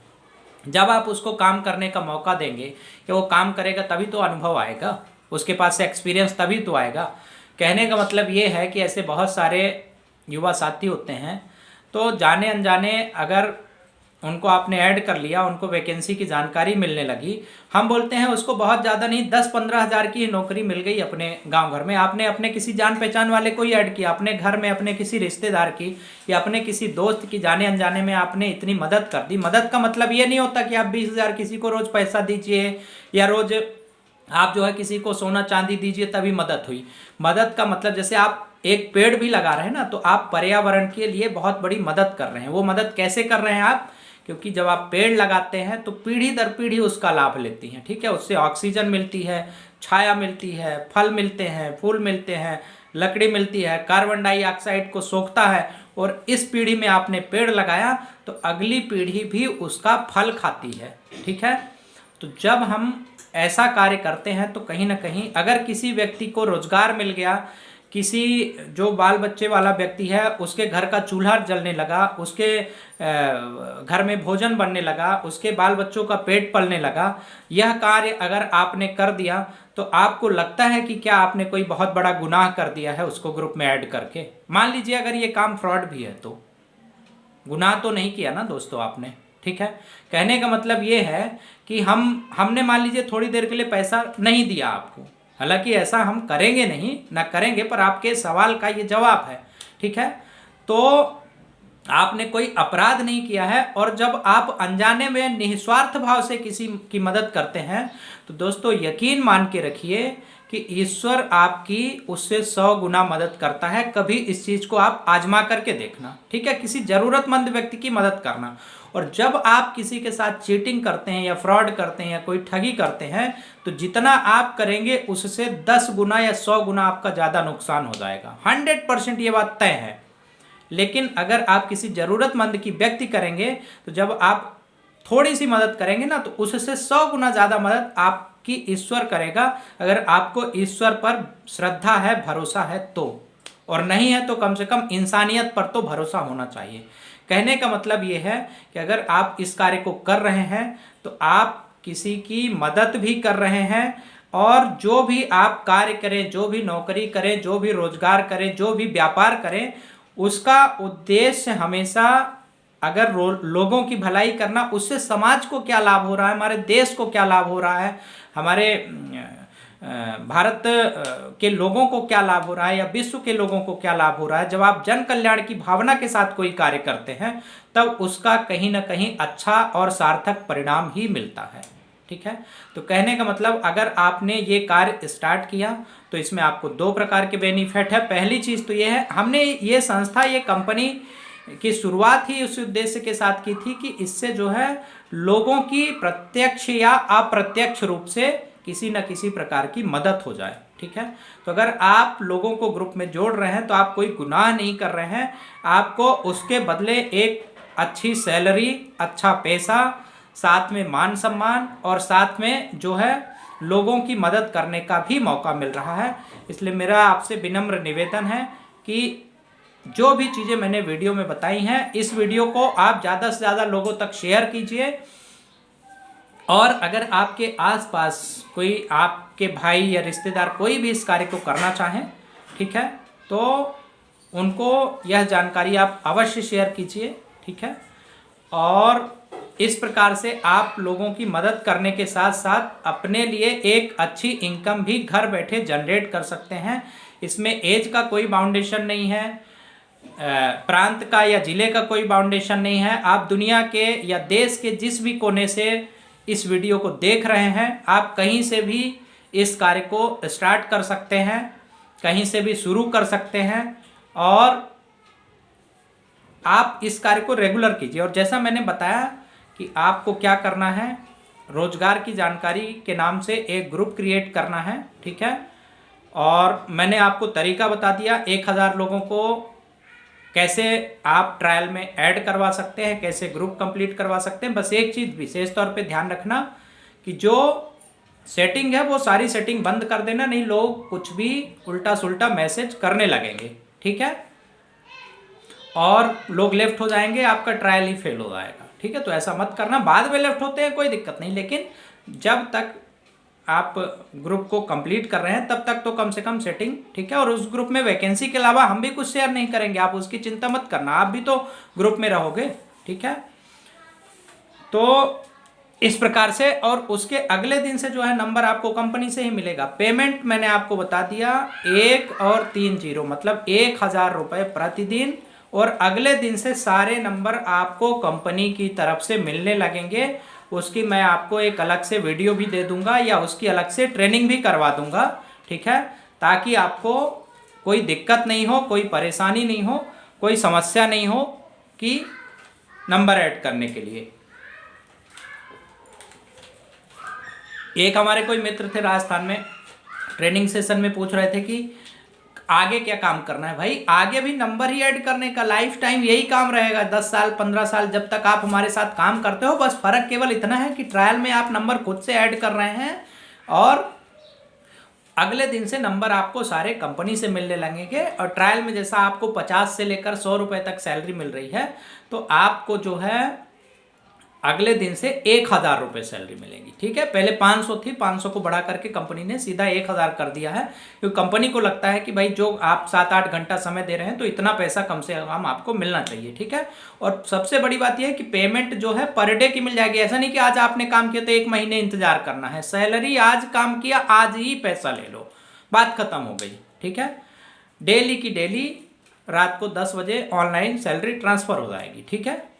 जब आप उसको काम करने का मौका देंगे कि वो काम करेगा तभी तो अनुभव आएगा, उसके पास से एक्सपीरियंस तभी तो आएगा। कहने का मतलब ये है कि ऐसे बहुत सारे युवा साथी होते हैं, तो जाने अनजाने अगर उनको आपने ऐड कर लिया, उनको वैकेंसी की जानकारी मिलने लगी, हम बोलते हैं उसको बहुत ज़्यादा नहीं 10-15 हज़ार की नौकरी मिल गई अपने गांव घर में, आपने अपने किसी जान पहचान वाले को ही ऐड किया, अपने घर में अपने किसी रिश्तेदार की या अपने किसी दोस्त की जाने अनजाने में आपने इतनी मदद कर दी। मदद का मतलब ये नहीं होता कि आप 20,000 किसी को रोज़ पैसा दीजिए या रोज़ आप जो है किसी को सोना चांदी दीजिए तभी मदद हुई। मदद का मतलब जैसे आप एक पेड़ भी लगा रहे हैं ना, तो आप पर्यावरण के लिए बहुत बड़ी मदद कर रहे हैं। वो मदद कैसे कर रहे हैं आप? क्योंकि जब आप पेड़ लगाते हैं तो पीढ़ी दर पीढ़ी उसका लाभ लेती हैं, ठीक है। उससे ऑक्सीजन मिलती है, छाया मिलती है, फल मिलते हैं, फूल मिलते हैं, लकड़ी मिलती है, कार्बन डाइऑक्साइड को सोखता है। और इस पीढ़ी में आपने पेड़ लगाया तो अगली पीढ़ी भी उसका फल खाती है, ठीक है। तो जब हम ऐसा कार्य करते हैं तो कहीं ना कहीं अगर किसी व्यक्ति को रोजगार मिल गया, किसी जो बाल बच्चे वाला व्यक्ति है उसके घर का चूल्हा जलने लगा, उसके घर में भोजन बनने लगा, उसके बाल बच्चों का पेट पलने लगा, यह कार्य अगर आपने कर दिया तो आपको लगता है कि क्या आपने कोई बहुत बड़ा गुनाह कर दिया है उसको ग्रुप में ऐड करके? मान लीजिए अगर ये काम फ्रॉड भी है तो गुनाह तो नहीं किया ना दोस्तों आपने, ठीक है। कहने का मतलब ये है कि हमने मान लीजिए थोड़ी देर के लिए पैसा नहीं दिया आपको, हालांकि ऐसा हम करेंगे नहीं ना करेंगे, पर आपके सवाल का ये जवाब है, ठीक है। तो आपने कोई अपराध नहीं किया है, और जब आप अनजाने में निस्वार्थ भाव से किसी की मदद करते हैं तो दोस्तों यकीन मान के रखिए कि ईश्वर आपकी उससे 100 गुना मदद करता है। कभी इस चीज को आप आजमा करके देखना, ठीक है। किसी जरूरतमंद व्यक्ति की मदद करना, और जब आप किसी के साथ चीटिंग करते हैं या फ्रॉड करते हैं या कोई ठगी करते हैं तो जितना आप करेंगे उससे 10 गुना या 100 गुना आपका ज्यादा नुकसान हो जाएगा। 100% ये बात तय है। लेकिन अगर आप किसी जरूरतमंद की व्यक्ति करेंगे तो जब आप थोड़ी सी मदद करेंगे ना तो उससे 100 गुना ज्यादा मदद आपकी ईश्वर करेगा, अगर आपको ईश्वर पर श्रद्धा है, भरोसा है तो। और नहीं है तो कम से कम इंसानियत पर तो भरोसा होना चाहिए। कहने का मतलब ये है कि अगर आप इस कार्य को कर रहे हैं तो आप किसी की मदद भी कर रहे हैं, और जो भी आप कार्य करें, जो भी नौकरी करें, जो भी रोजगार करें, जो भी व्यापार करें, उसका उद्देश्य हमेशा अगर लोगों की भलाई करना, उससे समाज को क्या लाभ हो रहा है, हमारे देश को क्या लाभ हो रहा है, हमारे भारत के लोगों को क्या लाभ हो रहा है या विश्व के लोगों को क्या लाभ हो रहा है। जब आप जन कल्याण की भावना के साथ कोई कार्य करते हैं तब उसका कहीं ना कहीं अच्छा और सार्थक परिणाम ही मिलता है, ठीक है। तो कहने का मतलब अगर आपने ये कार्य स्टार्ट किया तो इसमें आपको 2 प्रकार के बेनिफिट है। पहली चीज तो ये है, हमने ये संस्था, ये कंपनी की शुरुआत ही उस उद्देश्य के साथ की थी कि इससे जो है लोगों की प्रत्यक्ष या अप्रत्यक्ष रूप से किसी न किसी प्रकार की मदद हो जाए, ठीक है। तो अगर आप लोगों को ग्रुप में जोड़ रहे हैं तो आप कोई गुनाह नहीं कर रहे हैं, आपको उसके बदले एक अच्छी सैलरी, अच्छा पैसा, साथ में मान सम्मान और साथ में जो है लोगों की मदद करने का भी मौका मिल रहा है। इसलिए मेरा आपसे विनम्र निवेदन है कि जो भी चीज़ें मैंने वीडियो में बताई हैं, इस वीडियो को आप ज़्यादा से ज़्यादा लोगों तक शेयर कीजिए, और अगर आपके आसपास कोई आपके भाई या रिश्तेदार कोई भी इस कार्य को करना चाहें, ठीक है, तो उनको यह जानकारी आप अवश्य शेयर कीजिए, ठीक है। और इस प्रकार से आप लोगों की मदद करने के साथ साथ अपने लिए एक अच्छी इनकम भी घर बैठे जनरेट कर सकते हैं। इसमें एज का कोई बाउंडेशन नहीं है, प्रांत का या जिले का कोई बाउंडेशन नहीं है। आप दुनिया के या देश के जिस भी कोने से इस वीडियो को देख रहे हैं, आप कहीं से भी इस कार्य को स्टार्ट कर सकते हैं, कहीं से भी शुरू कर सकते हैं, और आप इस कार्य को रेगुलर कीजिए। और जैसा मैंने बताया कि आपको क्या करना है, रोजगार की जानकारी के नाम से एक ग्रुप क्रिएट करना है, ठीक है। और मैंने आपको तरीका बता दिया 1000 लोगों को कैसे आप ट्रायल में ऐड करवा सकते हैं, कैसे ग्रुप कंप्लीट करवा सकते हैं। बस एक चीज़ विशेष तौर पे ध्यान रखना कि जो सेटिंग है वो सारी सेटिंग बंद कर देना, नहीं लोग कुछ भी उल्टा सुल्टा मैसेज करने लगेंगे, ठीक है, और लोग लेफ्ट हो जाएंगे, आपका ट्रायल ही फेल हो जाएगा, ठीक है। तो ऐसा मत करना। बाद में लेफ्ट होते हैं कोई दिक्कत नहीं, लेकिन जब तक आप ग्रुप को कंप्लीट कर रहे हैं तब तक तो कम से कम सेटिंग, ठीक है। और उस ग्रुप में वैकेंसी के अलावा हम भी कुछ शेयर नहीं करेंगे, आप उसकी चिंता मत करना, आप भी तो ग्रुप में रहोगे, ठीक है। तो इस प्रकार से, और उसके अगले दिन से जो है नंबर आपको कंपनी से ही मिलेगा। पेमेंट मैंने आपको बता दिया 1 और 3 जीरो, मतलब 1000 रुपये प्रतिदिन, और अगले दिन से सारे नंबर आपको कंपनी की तरफ से मिलने लगेंगे। उसकी मैं आपको एक अलग से वीडियो भी दे दूंगा या उसकी अलग से ट्रेनिंग भी करवा दूंगा, ठीक है, ताकि आपको कोई दिक्कत नहीं हो, कोई परेशानी नहीं हो, कोई समस्या नहीं हो कि नंबर ऐड करने के लिए। एक हमारे कोई मित्र थे राजस्थान में, ट्रेनिंग सेशन में पूछ रहे थे कि आगे क्या काम करना है। भाई आगे भी नंबर ही ऐड करने का लाइफ टाइम यही काम रहेगा, 10 साल 15 साल जब तक आप हमारे साथ काम करते हो। बस फर्क केवल इतना है कि ट्रायल में आप नंबर खुद से ऐड कर रहे हैं और अगले दिन से नंबर आपको सारे कंपनी से मिलने लगेंगे। और ट्रायल में जैसा आपको 50 से लेकर 100 रुपए तक सैलरी मिल रही है, तो आपको जो है अगले दिन से 1000 रुपये सैलरी मिलेगी, ठीक है। पहले 500 थी, 500 को बढ़ा करके कंपनी ने सीधा 1000 कर दिया है, क्योंकि कंपनी को लगता है कि भाई जो आप 7-8 घंटा समय दे रहे हैं तो इतना पैसा कम से कम आपको मिलना चाहिए, ठीक है। और सबसे बड़ी बात यह है कि पेमेंट जो है पर डे की मिल जाएगी। ऐसा नहीं कि आज आपने काम किया तो 1 महीने इंतजार करना है। सैलरी आज काम किया आज ही पैसा ले लो, बात खत्म हो गई, ठीक है। डेली की डेली रात को 10 बजे ऑनलाइन सैलरी ट्रांसफर हो जाएगी, ठीक है।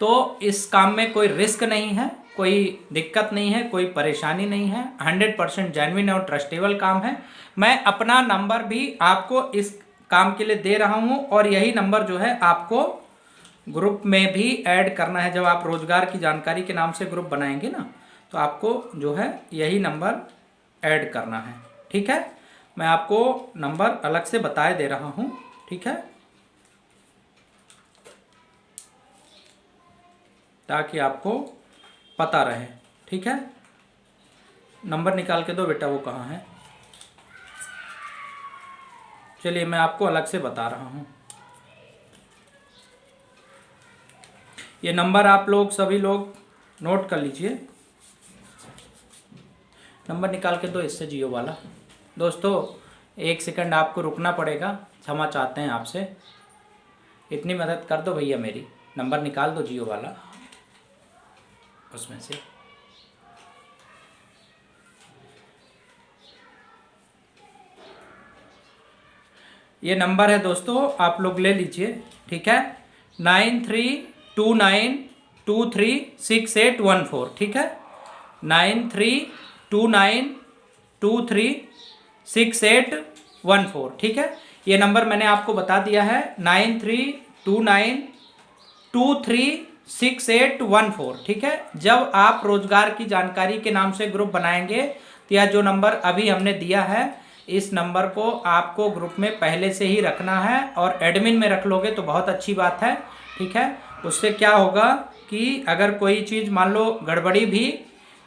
तो इस काम में कोई रिस्क नहीं है, कोई दिक्कत नहीं है, कोई परेशानी नहीं है, 100% जेन्युइन और ट्रस्टेबल काम है। मैं अपना नंबर भी आपको इस काम के लिए दे रहा हूं और यही नंबर जो है आपको ग्रुप में भी ऐड करना है। जब आप रोजगार की जानकारी के नाम से ग्रुप बनाएंगे ना, तो आपको जो है यही नंबर ऐड करना है, ठीक है। मैं आपको नंबर अलग से बताए दे रहा हूं, ठीक है, ताकि आपको पता रहे, ठीक है। नंबर निकाल के दो बेटा, वो कहाँ है? चलिए मैं आपको अलग से बता रहा हूँ। ये नंबर आप लोग सभी लोग नोट कर लीजिए। नंबर निकाल के दो इससे, जियो वाला। दोस्तों 1 सेकंड आपको रुकना पड़ेगा, क्षमा चाहते हैं आपसे, इतनी मदद कर दो भैया मेरी। नंबर निकाल दो जियो वाला उसमें से। ये नंबर है दोस्तों, आप लोग ले लीजिए, ठीक है। 9329236814, ठीक है। 9329236814, ठीक है। ये नंबर मैंने आपको बता दिया है, 9329236814, ठीक है। जब आप रोजगार की जानकारी के नाम से ग्रुप बनाएंगे तो यह जो नंबर अभी हमने दिया है, इस नंबर को आपको ग्रुप में पहले से ही रखना है और एडमिन में रख लोगे तो बहुत अच्छी बात है, ठीक है। उससे क्या होगा कि अगर कोई चीज़ मान लो गड़बड़ी भी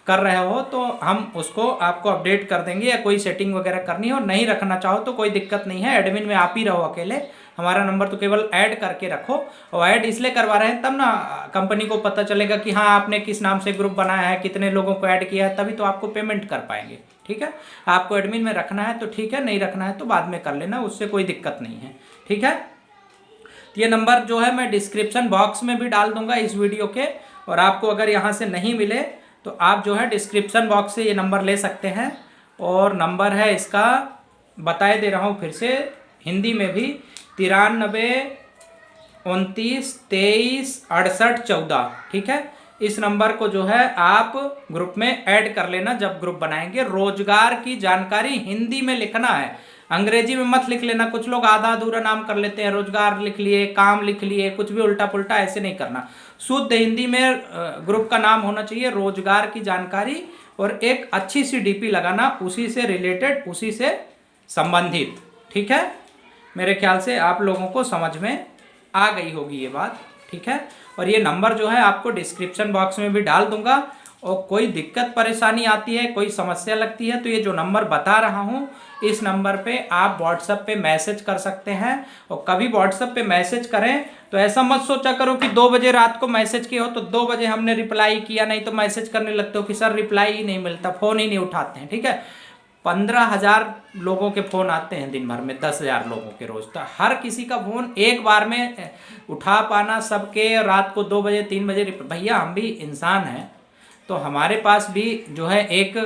कर रहे हो तो हम उसको आपको अपडेट कर देंगे, या कोई सेटिंग वगैरह करनी हो, नहीं रखना चाहो तो कोई दिक्कत नहीं है, एडमिन में आप ही रहो अकेले। हमारा नंबर तो केवल ऐड करके रखो, और ऐड इसलिए करवा रहे हैं तब ना कंपनी को पता चलेगा कि हाँ आपने किस नाम से ग्रुप बनाया है, कितने लोगों को ऐड किया है, तभी तो आपको पेमेंट कर पाएंगे, ठीक है। आपको एडमिन में रखना है तो ठीक है, नहीं रखना है तो बाद में कर लेना, उससे कोई दिक्कत नहीं है, ठीक है। तो ये नंबर जो है मैं डिस्क्रिप्शन बॉक्स में भी डाल दूंगा इस वीडियो के, और आपको अगर यहाँ से नहीं मिले तो आप जो है डिस्क्रिप्शन बॉक्स से ये नंबर ले सकते हैं। और नंबर है इसका, बताए दे रहा हूँ फिर से हिंदी में भी, 9329236814, ठीक है। इस नंबर को जो है आप ग्रुप में ऐड कर लेना जब ग्रुप बनाएंगे। रोजगार की जानकारी हिंदी में लिखना है, अंग्रेजी में मत लिख लेना। कुछ लोग आधा अधूरा नाम कर लेते हैं, रोजगार लिख लिए, काम लिख लिए, कुछ भी उल्टा पुल्टा, ऐसे नहीं करना। शुद्ध हिंदी में ग्रुप का नाम होना चाहिए, रोजगार की जानकारी, और एक अच्छी सी डीपी लगाना, उसी से रिलेटेड, उसी से संबंधित, ठीक है। मेरे ख्याल से आप लोगों को समझ में आ गई होगी ये बात, ठीक है। और ये नंबर जो है आपको डिस्क्रिप्शन बॉक्स में भी डाल दूंगा, और कोई दिक्कत परेशानी आती है, कोई समस्या लगती है, तो ये जो नंबर बता रहा हूँ इस नंबर पे आप व्हाट्सएप पे मैसेज कर सकते हैं। और कभी व्हाट्सएप पे मैसेज करें तो ऐसा मत सोचा करो कि 2 बजे रात को मैसेज किया हो तो 2 बजे हमने रिप्लाई किया, नहीं तो मैसेज करने लगते हो कि सर रिप्लाई ही नहीं मिलता, फ़ोन ही नहीं उठाते हैं, ठीक है। 15,000 लोगों के फ़ोन आते हैं दिन भर में, 10,000 लोगों के रोज़। तो हर किसी का फ़ोन एक बार में उठा पाना सबके, रात को 2 बजे 3 बजे, भैया हम भी इंसान हैं, तो हमारे पास भी जो है एक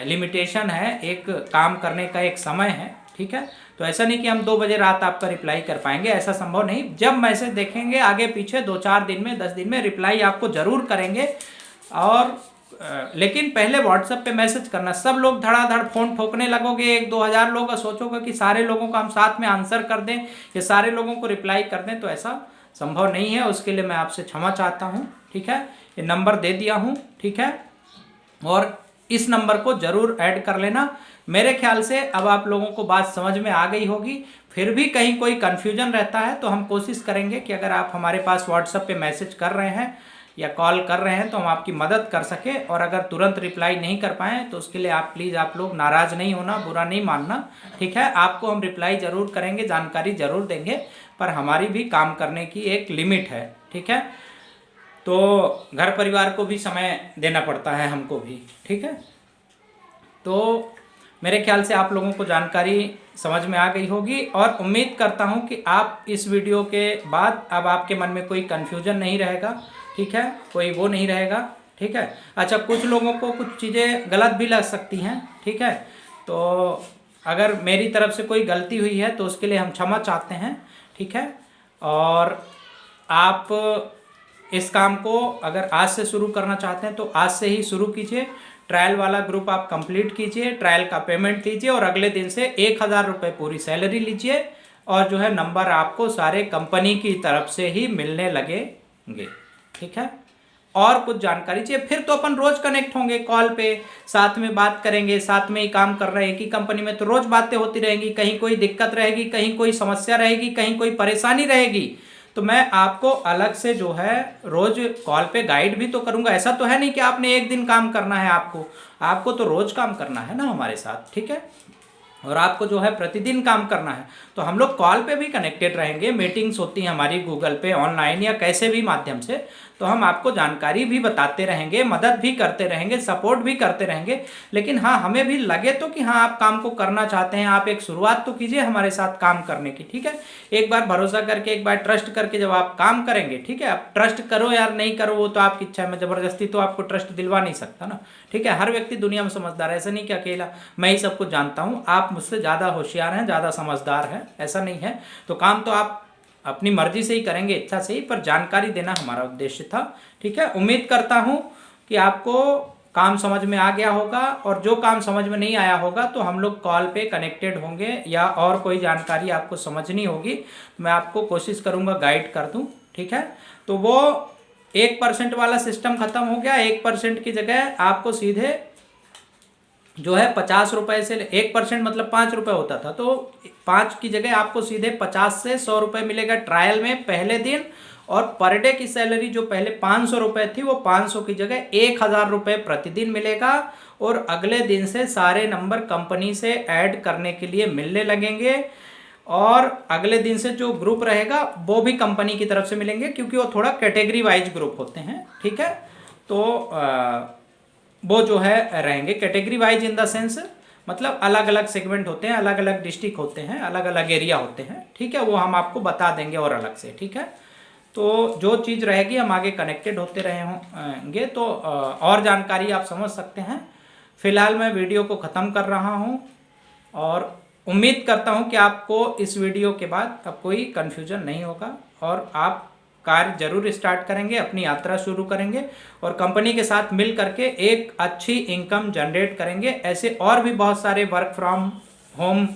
लिमिटेशन है, एक काम करने का एक समय है, ठीक है। तो ऐसा नहीं कि हम 2 बजे रात आपका रिप्लाई कर पाएंगे, ऐसा संभव नहीं। जब मैसेज देखेंगे आगे पीछे 2-4 दिन में, 10 दिन में रिप्लाई आपको ज़रूर करेंगे। और लेकिन पहले व्हाट्सएप पे मैसेज करना। सब लोग धड़ाधड़ फ़ोन ठोकने लगोगे, 1-2 हज़ार लोग, सोचोगे कि सारे लोगों का हम साथ में आंसर कर दें या सारे लोगों को रिप्लाई कर दें, तो ऐसा संभव नहीं है। उसके लिए मैं आपसे क्षमा चाहता हूँ, ठीक है। ये नंबर दे दिया हूँ, ठीक है, और इस नंबर को ज़रूर ऐड कर लेना। मेरे ख्याल से अब आप लोगों को बात समझ में आ गई होगी। फिर भी कहीं कोई कन्फ्यूजन रहता है तो हम कोशिश करेंगे कि अगर आप हमारे पास व्हाट्सएप पे मैसेज कर रहे हैं या कॉल कर रहे हैं तो हम आपकी मदद कर सकें। और अगर तुरंत रिप्लाई नहीं कर पाएँ तो उसके लिए आप प्लीज़, आप लोग नाराज़ नहीं होना, बुरा नहीं मानना, ठीक है। आपको हम रिप्लाई ज़रूर करेंगे, जानकारी ज़रूर देंगे, पर हमारी भी काम करने की एक लिमिट है, ठीक है। तो घर परिवार को भी समय देना पड़ता है हमको भी, ठीक है। तो मेरे ख्याल से आप लोगों को जानकारी समझ में आ गई होगी और उम्मीद करता हूं कि आप इस वीडियो के बाद अब आपके मन में कोई कन्फ्यूजन नहीं रहेगा, ठीक है, कोई वो नहीं रहेगा, ठीक है। अच्छा, कुछ लोगों को कुछ चीज़ें गलत भी लग सकती हैं, ठीक है। तो अगर मेरी तरफ से कोई गलती हुई है तो उसके लिए हम क्षमा चाहते हैं, ठीक है। और आप इस काम को अगर आज से शुरू करना चाहते हैं तो आज से ही शुरू कीजिए। ट्रायल वाला ग्रुप आप कंप्लीट कीजिए, ट्रायल का पेमेंट लीजिए और अगले दिन से 1,000 रुपये पूरी सैलरी लीजिए और जो है नंबर आपको सारे कंपनी की तरफ से ही मिलने लगेंगे, ठीक है। और कुछ जानकारी चाहिए फिर तो अपन रोज़ कनेक्ट होंगे कॉल पे, साथ में बात करेंगे, साथ में ही काम कर रहे हैं एक ही कंपनी में, तो रोज़ बातें होती रहेंगी। कहीं कोई दिक्कत रहेगी, कहीं कोई समस्या रहेगी, कहीं कोई परेशानी रहेगी, तो मैं आपको अलग से जो है रोज़ कॉल पे गाइड भी तो करूंगा। ऐसा तो है नहीं कि आपने एक दिन काम करना है, आपको तो रोज़ काम करना है ना हमारे साथ, ठीक है। और आपको जो है प्रतिदिन काम करना है। तो हम लोग कॉल पे भी कनेक्टेड रहेंगे, मीटिंग्स होती हैं हमारी गूगल पे, ऑनलाइन या कैसे भी माध्यम से, तो हम आपको जानकारी भी बताते रहेंगे, मदद भी करते रहेंगे, सपोर्ट भी करते रहेंगे। लेकिन हाँ, हमें भी लगे तो कि हाँ आप काम को करना चाहते हैं, आप एक शुरुआत तो कीजिए हमारे साथ काम करने की, ठीक है। एक बार भरोसा करके, एक बार ट्रस्ट करके जब आप काम करेंगे, ठीक है। आप ट्रस्ट करो या नहीं करो वो तो आपकी इच्छा है, मैं ज़बरदस्ती तो आपको ट्रस्ट दिलवा नहीं सकता ना, ठीक है। हर व्यक्ति दुनिया में समझदार है, ऐसा नहीं कि अकेला मैं ही सब कुछ जानता हूँ। आप मुझसे ज़्यादा होशियार हैं, ज़्यादा समझदार हैं, ऐसा नहीं है। तो काम तो आप अपनी मर्जी से ही करेंगे, इच्छा से ही, पर जानकारी देना हमारा उद्देश्य था, ठीक है। उम्मीद करता हूँ कि आपको काम समझ में आ गया होगा और जो काम समझ में नहीं आया होगा तो हम लोग कॉल पे कनेक्टेड होंगे या और कोई जानकारी आपको समझनी होगी तो मैं आपको कोशिश करूँगा गाइड कर दूँ, ठीक है। तो वो 1% वाला सिस्टम ख़त्म हो गया। 1% की जगह आपको सीधे जो है 50 रुपये से 1% मतलब 5 रुपये होता था, तो 5 की जगह आपको सीधे 50 से 100 रुपये मिलेगा ट्रायल में पहले दिन। और पर डे की सैलरी जो पहले 500 रुपये थी वो 500 की जगह 1,000 रुपये प्रतिदिन मिलेगा। और अगले दिन से सारे नंबर कंपनी से ऐड करने के लिए मिलने लगेंगे और अगले दिन से जो ग्रुप रहेगा वो भी कंपनी की तरफ से मिलेंगे, क्योंकि वो थोड़ा कैटेगरी वाइज ग्रुप होते हैं, ठीक है। तो वो जो है रहेंगे category wise in the sense, मतलब अलग अलग सेगमेंट होते हैं, अलग अलग डिस्ट्रिक्ट होते हैं, अलग अलग एरिया होते हैं, ठीक है। वो हम आपको बता देंगे और अलग से, ठीक है। तो जो चीज़ रहेगी हम आगे कनेक्टेड होते रहेंगे तो और जानकारी आप समझ सकते हैं। फिलहाल मैं वीडियो को ख़त्म कर रहा हूँ और उम्मीद करता हूँ कि आपको इस वीडियो के बाद अब कोई कन्फ्यूजन नहीं होगा और आप कार्य जरूर स्टार्ट करेंगे, अपनी यात्रा शुरू करेंगे और कंपनी के साथ मिल करके एक अच्छी इनकम जनरेट करेंगे। ऐसे और भी बहुत सारे वर्क फ्रॉम होम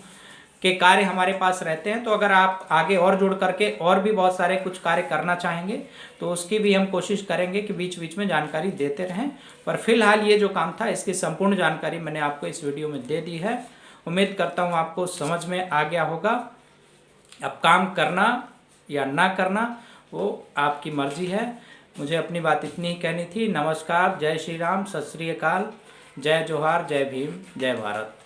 के कार्य हमारे पास रहते हैं, तो अगर आप आगे और जुड़ करके और भी बहुत सारे कुछ कार्य करना चाहेंगे तो उसकी भी हम कोशिश करेंगे कि बीच बीच में जानकारी देते रहें। पर फिलहाल ये जो काम था इसकी संपूर्ण जानकारी मैंने आपको इस वीडियो में दे दी है। उम्मीद करता हूँ आपको समझ में आ गया होगा। अब काम करना या ना करना वो आपकी मर्जी है। मुझे अपनी बात इतनी ही कहनी थी। नमस्कार, जय श्री राम, सत श्री अकाल, जय जोहार, जय भीम, जय भारत।